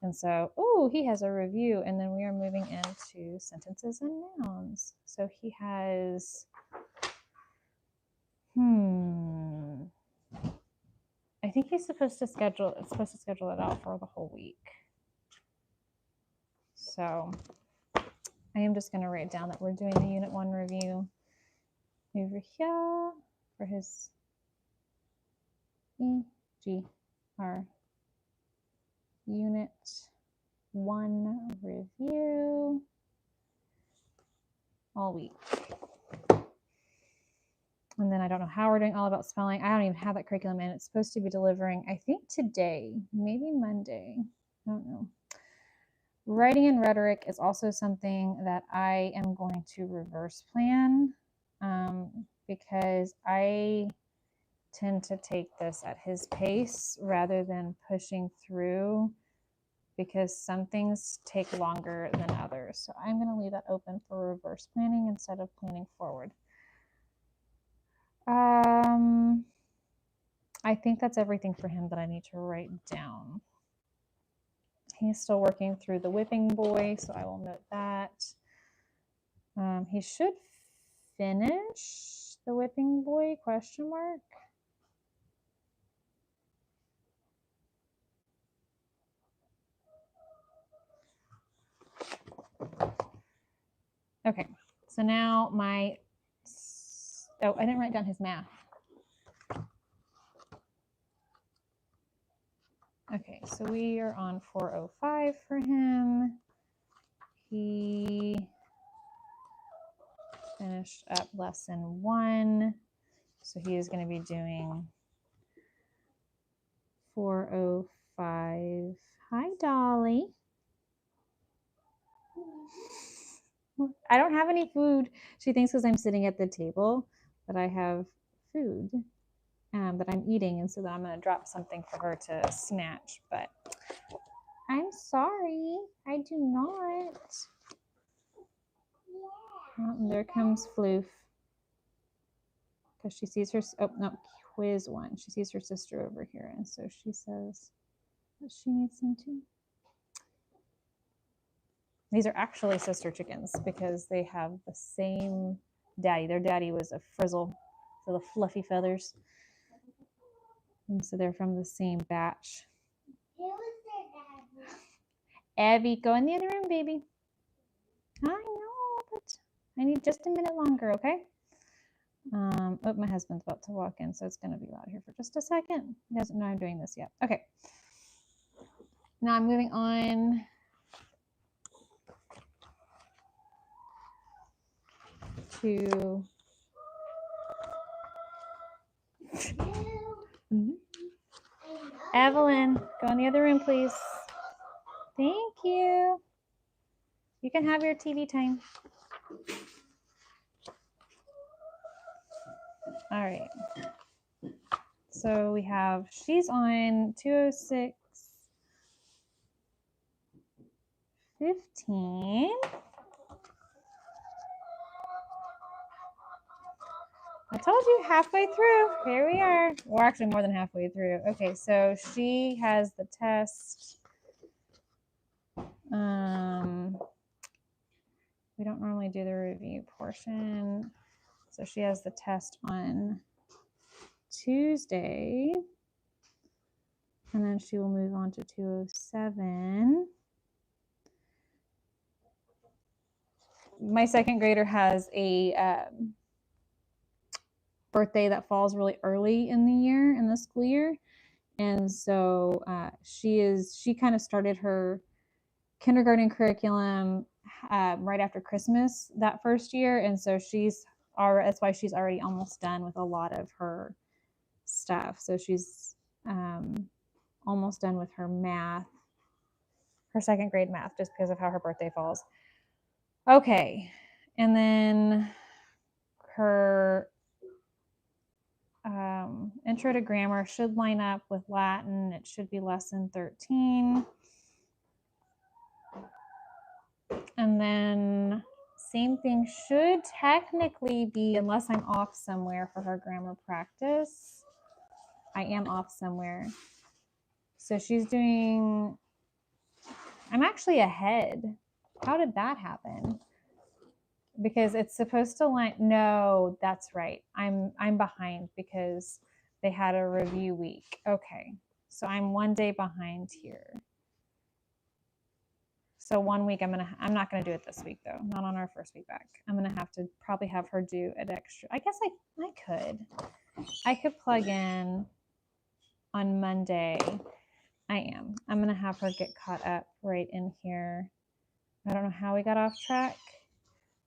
And so, oh, he has a review. And then we are moving into sentences and nouns. So he has, I think he's supposed to schedule it out for the whole week. So I am just going to write down that we're doing the Unit 1 review over here for his EGR Unit 1 review all week. And then I don't know how we're doing all about spelling. I don't even have that curriculum in. It's supposed to be delivering, I think today, maybe Monday. I don't know. Writing and rhetoric is also something that I am going to reverse plan because I tend to take this at his pace rather than pushing through because some things take longer than others. So I'm going to leave that open for reverse planning instead of planning forward. I think that's everything for him that I need to write down. He's still working through the Whipping Boy, so I will note that. He should finish the whipping boy, question mark? Okay, so now my, oh, I didn't write down his math. Okay, so we are on 405 for him. He finished up lesson 1. So he is going to be doing 405. Hi, Dolly. I don't have any food. She thinks because I'm sitting at the table that I have food that I'm eating, and so that I'm going to drop something for her to snatch. But I'm sorry, I do not. Oh, and there comes Floof. Because she sees her, oh no, quiz 1. She sees her sister over here, and so she says that she needs some too. These are actually sister chickens because they have the same daddy. Their daddy was a frizzle, so the fluffy feathers. And so they're from the same batch. Who was their daddy? Evie, go in the other room, baby. I know, but I need just a minute longer, okay? Oh, my husband's about to walk in, so it's going to be loud here for just a second. He doesn't know I'm doing this yet. Okay. Now I'm moving on to Evelyn. Go in the other room, please. Thank you. You can have your TV time. All right. So we have, she's on 206:15. I told you halfway through. Here we are. We're actually more than halfway through. Okay, so she has the test. We don't normally do the review portion. So she has the test on Tuesday. And then she will move on to 207. My second grader has a birthday that falls really early in the year, in the school year. And so she kind of started her kindergarten curriculum right after Christmas that first year. And so that's why she's already almost done with a lot of her stuff. So she's almost done with her math, her second grade math, just because of how her birthday falls. Okay. And then her intro to grammar should line up with Latin. It should be lesson 13. And then same thing should technically be, unless I'm off somewhere for her grammar practice. I am off somewhere. So she's doing, I'm actually ahead. How did that happen? Because it's supposed to line, no, that's right. I'm behind because they had a review week. Okay. So I'm one day behind here. So 1 week I'm not going to do it this week though. Not on our first week back. I'm going to have to probably have her do an extra. I guess I could plug in on Monday. I'm going to have her get caught up right in here. I don't know how we got off track.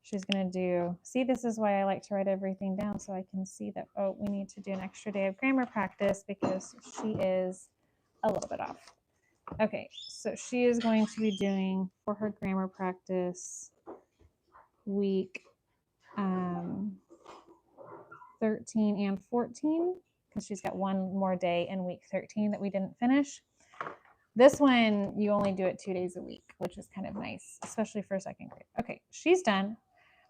She's going to do, see, this is why I like to write everything down so I can see that, oh, we need to do an extra day of grammar practice because she is a little bit off. Okay, so she is going to be doing for her grammar practice week 13 and 14 because she's got one more day in week 13 that we didn't finish. This one, you only do it 2 days a week, which is kind of nice, especially for second grade. Okay, she's done.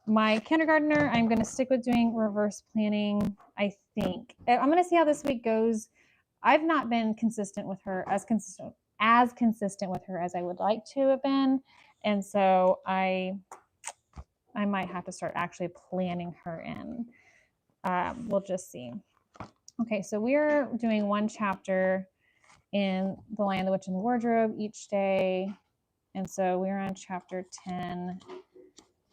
My kindergartner, I'm going to stick with doing reverse planning, I think. I'm going to see how this week goes. I've not been consistent with her, as consistent with her as I would like to have been. And so I I might have to start actually planning her in. We'll just see. Okay, so we're doing one chapter in The Lion, the Witch, and the Wardrobe each day. And so we're on chapter 10.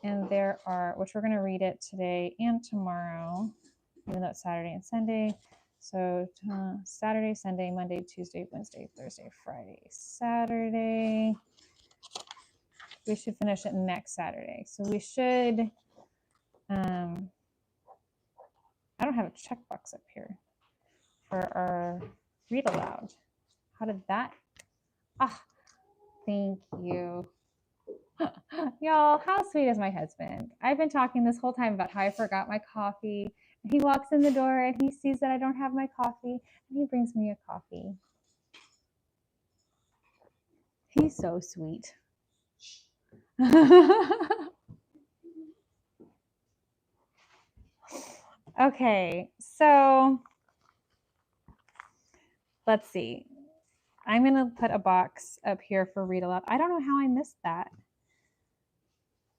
And there are, which we're going to read it today and tomorrow, even though it's Saturday and Sunday. So Saturday, Sunday, Monday, Tuesday, Wednesday, Thursday, Friday, Saturday. We should finish it next Saturday. So we should, I don't have a checkbox up here for our read aloud. How did that? Thank you. Y'all, how sweet is my husband? I've been talking this whole time about how I forgot my coffee. He walks in the door and he sees that I don't have my coffee and he brings me a coffee. He's so sweet. Okay, so let's see. I'm going to put a box up here for read aloud. I don't know how I missed that.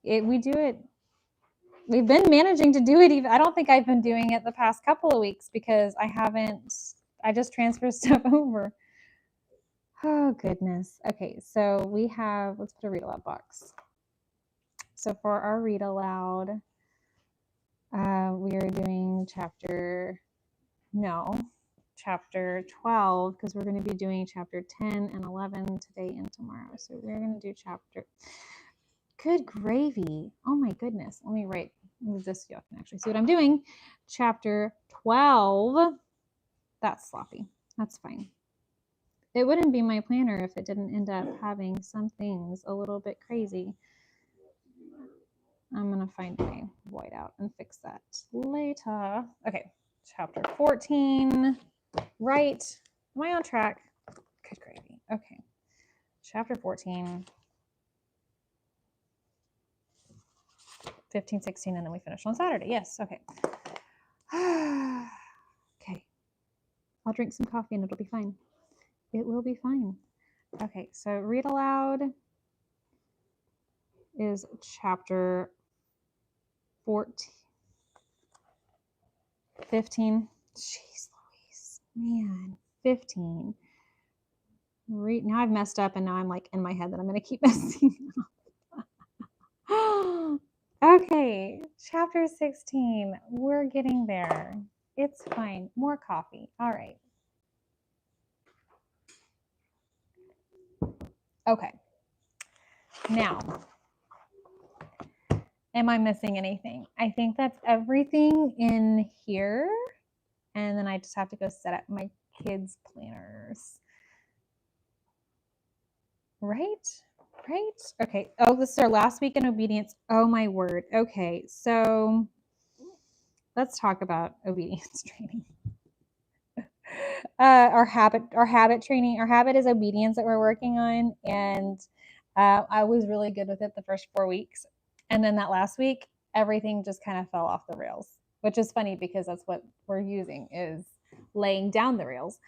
We do it. We've been managing to do it. Even I don't think I've been doing it the past couple of weeks because I just transferred stuff over. Oh, goodness. Okay, so we have, let's put a read aloud box. So for our read aloud, we are doing chapter 12, because we're going to be doing chapter 10 and 11 today and tomorrow. So we're going to do good gravy. Oh my goodness. Let me move this so y'all can actually see what I'm doing. Chapter 12. That's sloppy. That's fine. It wouldn't be my planner if it didn't end up having some things a little bit crazy. I'm going to find my whiteout and fix that later. Okay, chapter 14. Right. Am I on track? Good gravy. Okay. Chapter 14. 15, 16, and then we finish on Saturday. Yes, okay. Okay. I'll drink some coffee and it'll be fine. It will be fine. Okay, so read aloud is chapter 15. Jeez Louise. Man, 15. Now I've messed up and now I'm like in my head that I'm going to keep messing up. Okay, chapter 16. We're getting there. It's fine. More coffee. All right. Okay. Now, am I missing anything? I think that's everything in here. And then I just have to go set up my kids' planners. Right? Okay. Oh, this is our last week in obedience. Oh my word. Okay. So let's talk about obedience training. Our habit training. Our habit is obedience that we're working on. And I was really good with it the first 4 weeks. And then that last week, everything just kind of fell off the rails, which is funny because that's what we're using is laying down the rails.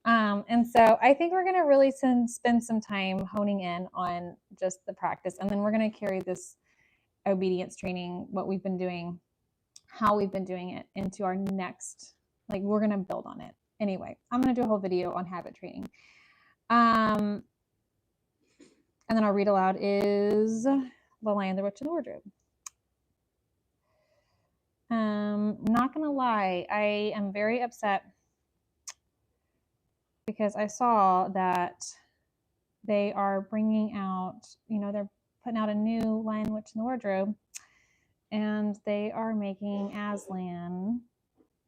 And so I think we're going to really spend some time honing in on just the practice. And then we're going to carry this obedience training, what we've been doing, how we've been doing it into our next, we're going to build on it. Anyway, I'm going to do a whole video on habit training. And then our read aloud is The Lion, the Witch, and the Wardrobe. Not going to lie, I am very upset because I saw that they are bringing out, they're putting out a new Lion, Witch, and the Wardrobe, and they are making Aslan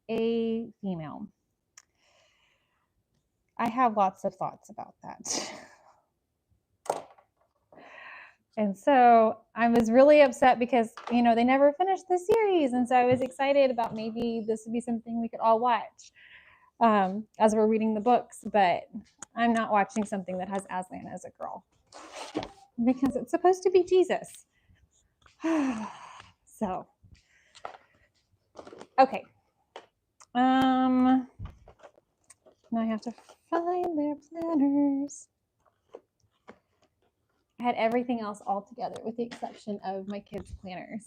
a female. I have lots of thoughts about that. And so I was really upset because, they never finished the series. And so I was excited about maybe this would be something we could all watch as we're reading the books. But I'm not watching something that has Aslan as a girl because it's supposed to be Jesus. So, okay. Now I have to find their planners. I had everything else all together with the exception of my kids' planners.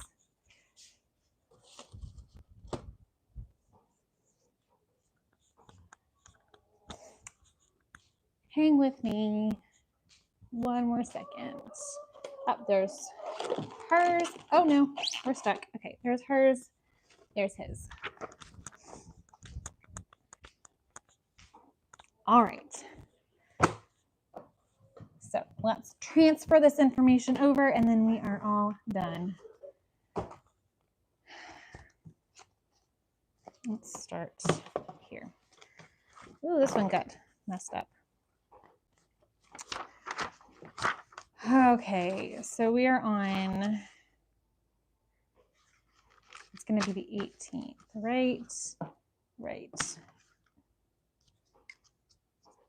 Hang with me. One more second. Oh, there's hers. Oh no, we're stuck. Okay, there's hers. There's his. All right. So let's transfer this information over and then we are all done. Let's start here. Ooh, this one got messed up. Okay, so we are on, it's going to be the 18th, right? Right.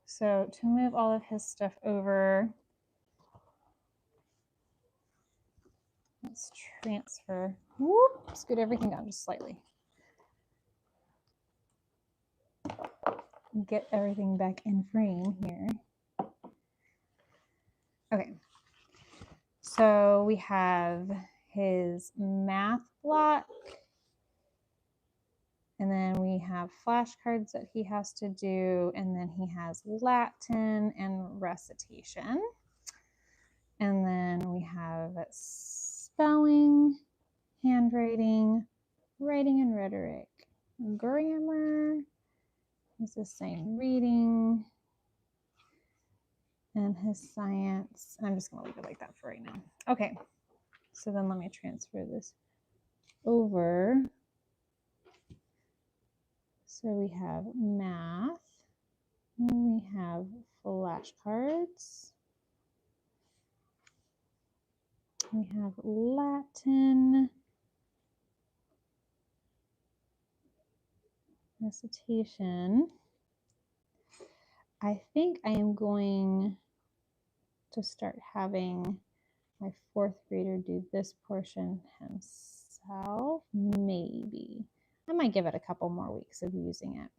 So to move all of his stuff over, let's transfer. Whoop, scoot everything down just slightly. Get everything back in frame here. Okay. So we have his math block. And then we have flashcards that he has to do. And then he has Latin and recitation. And then we have spelling, handwriting, writing and rhetoric, grammar. He's the same, reading, and his science. I'm just going to leave it like that for right now. Okay, so then let me transfer this over. So we have math, we have flashcards, we have Latin, recitation. I think I am going to start having my fourth grader do this portion himself. Maybe. I might give it a couple more weeks of using it.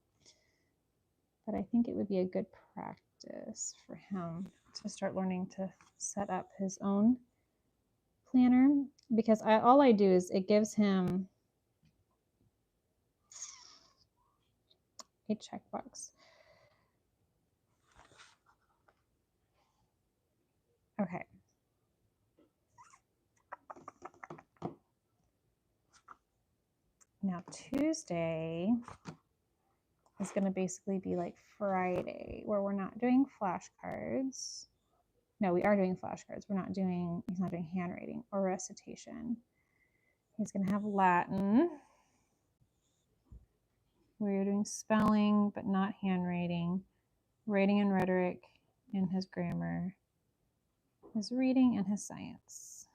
But I think it would be a good practice for him to start learning to set up his own planner, because all I do is it gives him a checkbox. Okay. Now Tuesday is going to basically be like Friday, where we're not doing flashcards. No, we are doing flashcards. He's not doing handwriting or recitation. He's going to have Latin. We're doing spelling, but not handwriting, writing and rhetoric, and his grammar, his reading, and his science.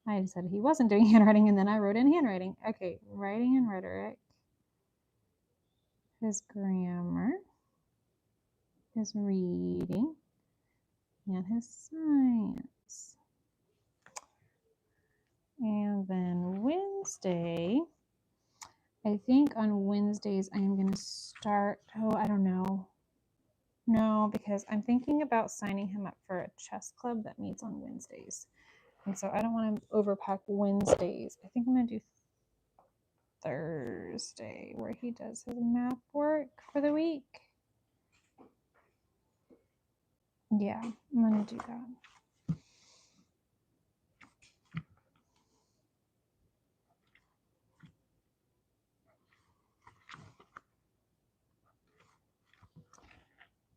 I decided he wasn't doing handwriting, and then I wrote in handwriting. Okay, writing and rhetoric, his grammar, his reading, and his science. And then Wednesday, I think on Wednesdays I am going to start, I don't know. No, because I'm thinking about signing him up for a chess club that meets on Wednesdays. And so I don't want to overpack Wednesdays. I think I'm going to do Thursday, where he does his math work for the week. Yeah, I'm going to do that.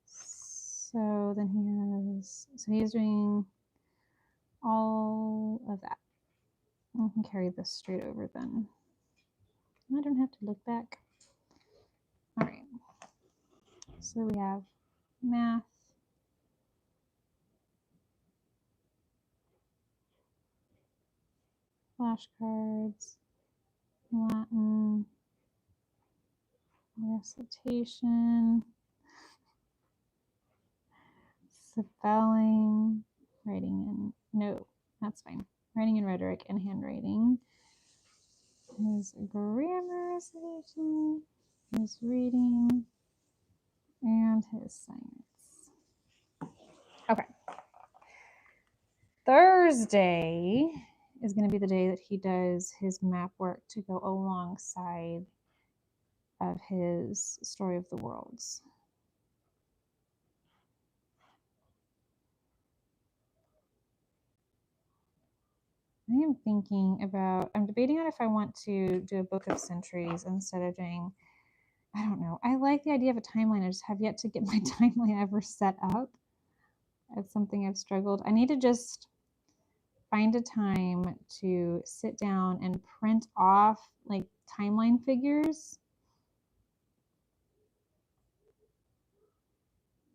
So then he is doing all of that. I can carry this straight over then. I don't have to look back. All right. So we have math, flashcards, Latin, recitation, spelling, writing and no, that's fine. Writing and rhetoric and handwriting. His grammar recitation. his reading, and his science. Okay. Thursday is going to be the day that he does his map work to go alongside of his Story of the Worlds. I am thinking about, I'm debating on if I want to do a book of centuries instead of doing, I don't know. I like the idea of a timeline. I just have yet to get my timeline ever set up. It's something I've struggled. I need to just find a time to sit down and print off like timeline figures.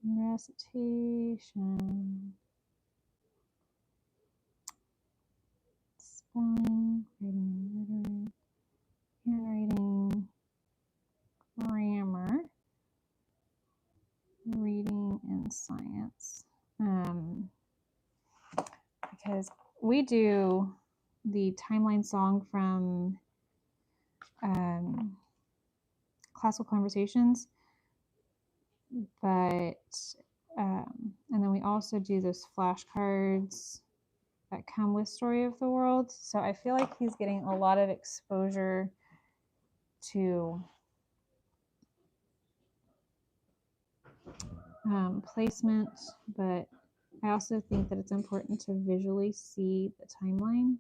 Recitation. Spelling, reading, handwriting, grammar, reading, and science. Because we do the timeline song from Classical Conversations, but and then we also do those flashcards that come with Story of the World. So I feel like he's getting a lot of exposure to placement, but I also think that it's important to visually see the timeline.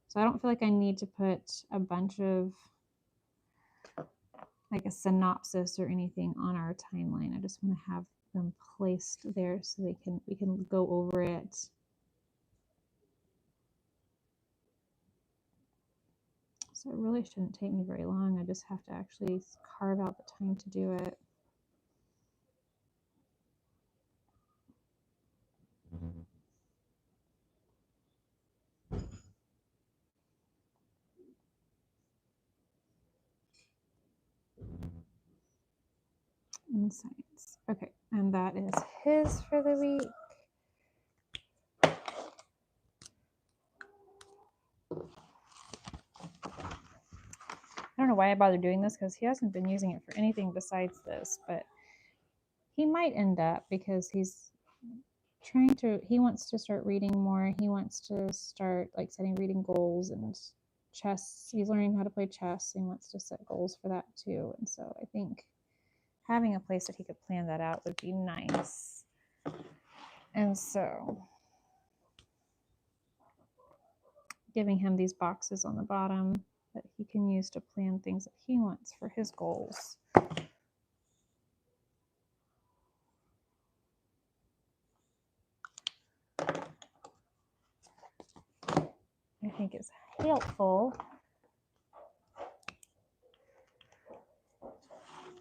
So I don't feel like I need to put a bunch of like a synopsis or anything on our timeline. I just want to have them placed there so we can go over it. So it really shouldn't take me very long. I just have to actually carve out the time to do it. And science. Okay, and that is his for the week. I don't know why I bothered doing this because he hasn't been using it for anything besides this, but he might end up because he's he wants to start reading more. He wants to start like setting reading goals and chess. He's learning how to play chess. He wants to set goals for that too. And so I think having a place that he could plan that out would be nice. And so giving him these boxes on the bottom that he can use to plan things that he wants for his goals. I think is helpful.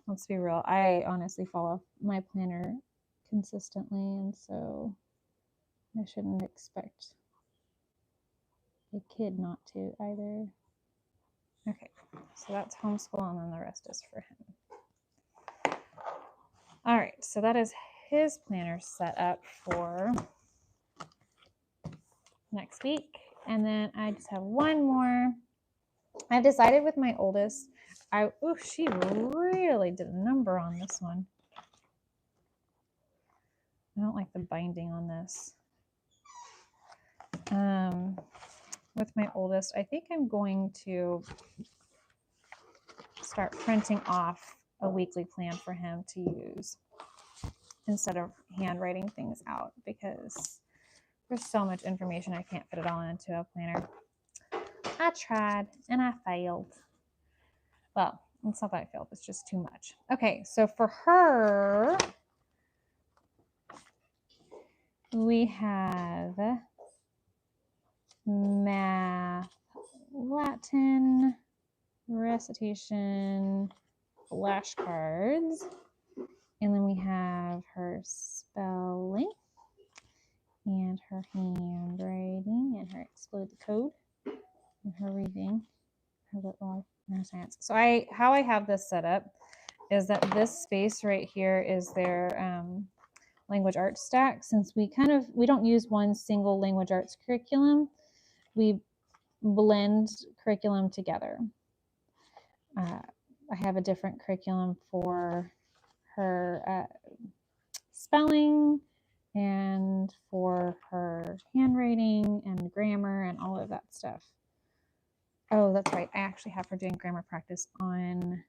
Let's be real. I honestly fall off my planner consistently, and so I shouldn't expect a kid not to either. Okay, so that's homeschool, and then the rest is for him. All right, so that is his planner set up for next week. And then I just have one more. I've decided with my oldest, she really did a number on this one. I don't like the binding on this. With my oldest, I think I'm going to start printing off a weekly plan for him to use instead of handwriting things out because there's so much information I can't fit it all into a planner. I tried and I failed. Well, it's not that I failed, it's just too much. Okay, so for her, we have math, Latin, recitation, flashcards, and then we have her spelling and her handwriting and her explode the code and her reading, her little science. So how I have this set up is that this space right here is their language arts stack. Since we don't use one single language arts curriculum, we blend curriculum together. I have a different curriculum for her spelling and for her handwriting and grammar and all of that stuff. Oh, that's right. I actually have her doing grammar practice on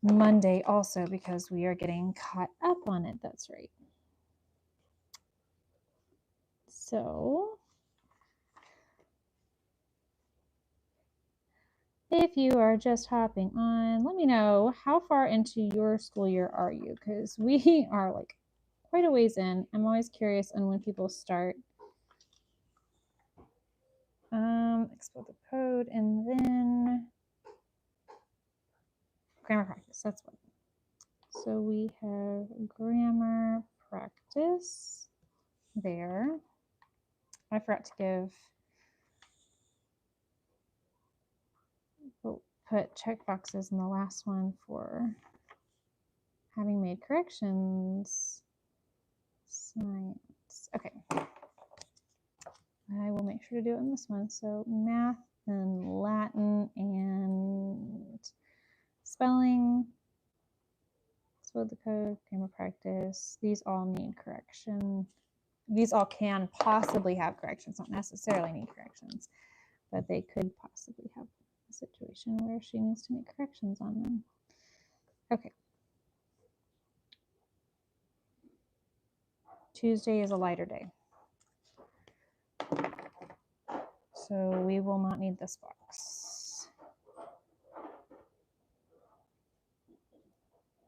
Monday also because we are getting caught up on it. That's right. So if you are just hopping on, let me know how far into your school year are you, because we are like quite a ways in. I'm always curious on when people start. Explode the code and then grammar practice. That's what. So we have grammar practice there. I forgot to put check boxes in the last one for having made corrections. Science. Okay. I will make sure to do it in this one. So math and Latin and spelling. Explode the code, grammar practice. These all need correction. These all can possibly have corrections, not necessarily need corrections, but they could possibly have a situation where she needs to make corrections on them. Okay. Tuesday is a lighter day. So we will not need this box.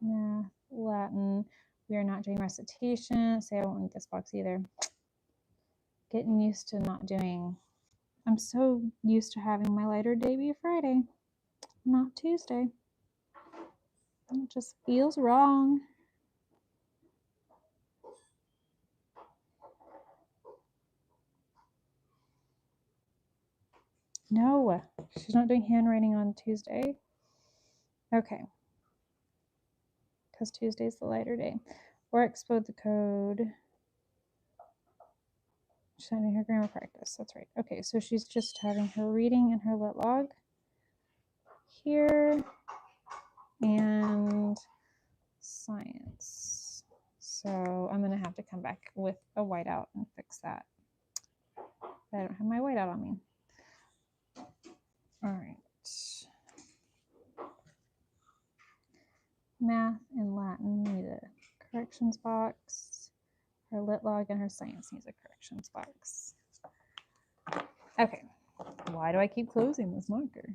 Math, Latin. We are not doing recitation. Say I won't need this box either. Getting used to not doing. I'm so used to having my lighter day be Friday, not Tuesday. It just feels wrong. No, she's not doing handwriting on Tuesday. Okay. Because Tuesday's the lighter day. Or explode the code. She's having her grammar practice. That's right. Okay, so she's just having her reading and her lit log here and science. So I'm going to have to come back with a whiteout and fix that. But I don't have my whiteout on me. All right. Math and Latin need a corrections box. Her lit log and her science needs a corrections box. Okay. Why do I keep closing this marker?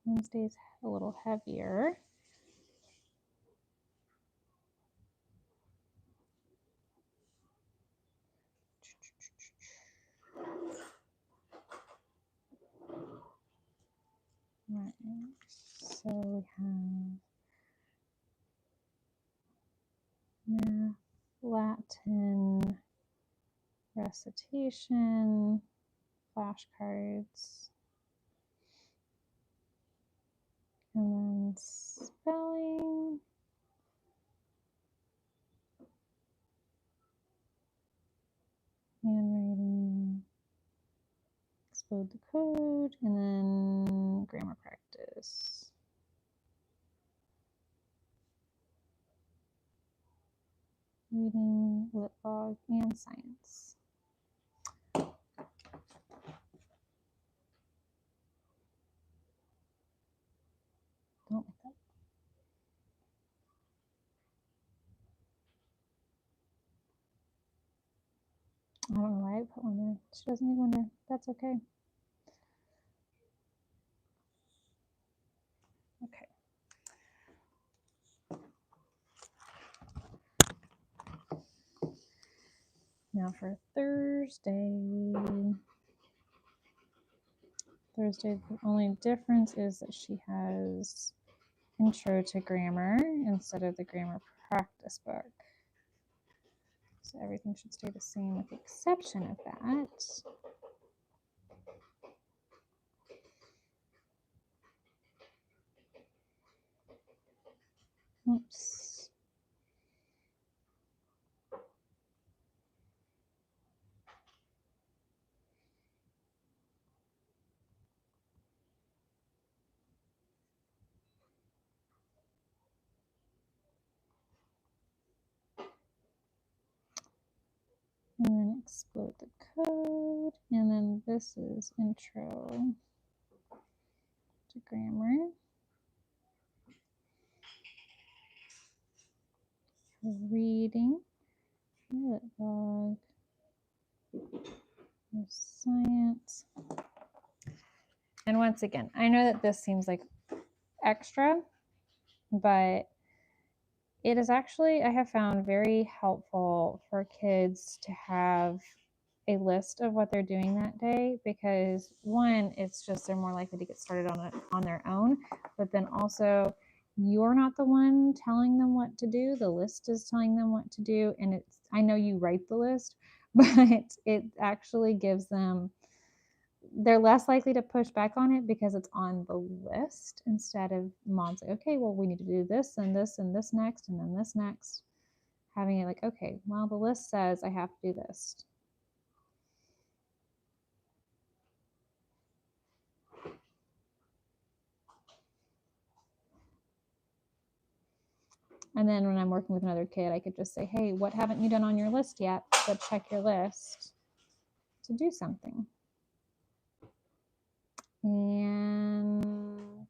Wednesday's a little heavier. Right. So we have math, Latin, recitation, flashcards, and then spelling. Handwriting, explode the code, and then grammar practice. Reading, lit log, and science. Don't like that. I don't know why I put one there. She doesn't need one there. That's okay. Okay. Now for Thursday. The only difference is that she has Intro to Grammar instead of the grammar practice book. So everything should stay the same with the exception of that. Oops. and then explode the code, and then this is intro to grammar. Reading, log, science. And once again, I know that this seems like extra, but it is actually, I have found, very helpful for kids to have a list of what they're doing that day, because one, it's just they're more likely to get started on it on their own, but then also you're not the one telling them what to do. The list is telling them what to do. And it's, I know you write the list, but it actually gives them, they're less likely to push back on it because it's on the list, instead of mom's like, okay, well, we need to do this and this and this next and then this next. Having it like, okay, well, the list says I have to do this. And then when I'm working with another kid, I could just say, hey, what haven't you done on your list yet? So check your list to do something. And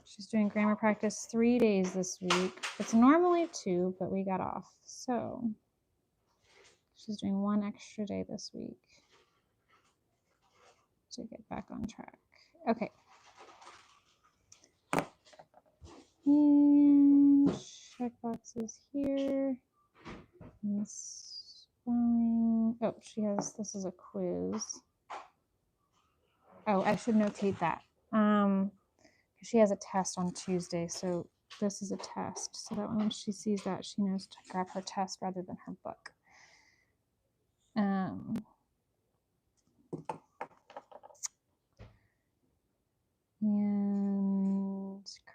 she's doing grammar practice 3 days this week. It's normally 2, but we got off. So she's doing 1 extra day this week to get back on track. Okay. And check boxes here. And spelling. Oh, she has, this is a quiz. Oh, I should notate that. She has a test on Tuesday, so this is a test. So that when she sees that, she knows to grab her test rather than her book. And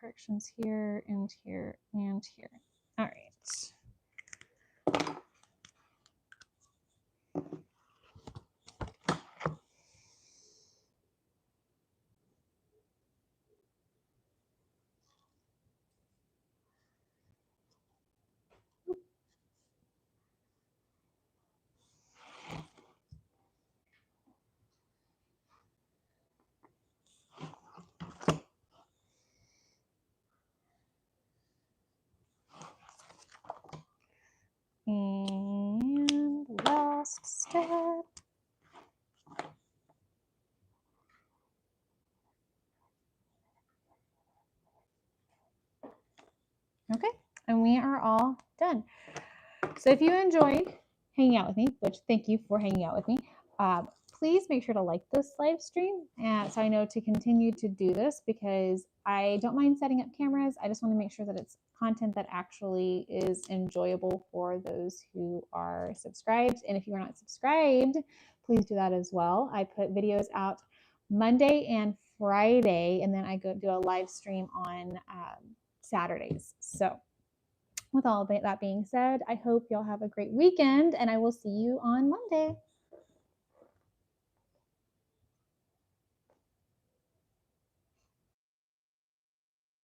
corrections here and here and here. All right. And last step. Okay, and we are all done. So if you enjoyed hanging out with me, which thank you for hanging out with me, please make sure to like this live stream, and so I know to continue to do this, because I don't mind setting up cameras. I just want to make sure that it's content that actually is enjoyable for those who are subscribed. And if you are not subscribed, please do that as well. I put videos out Monday and Friday, and then I go do a live stream on Saturdays. So with all that being said, I hope y'all have a great weekend, and I will see you on Monday.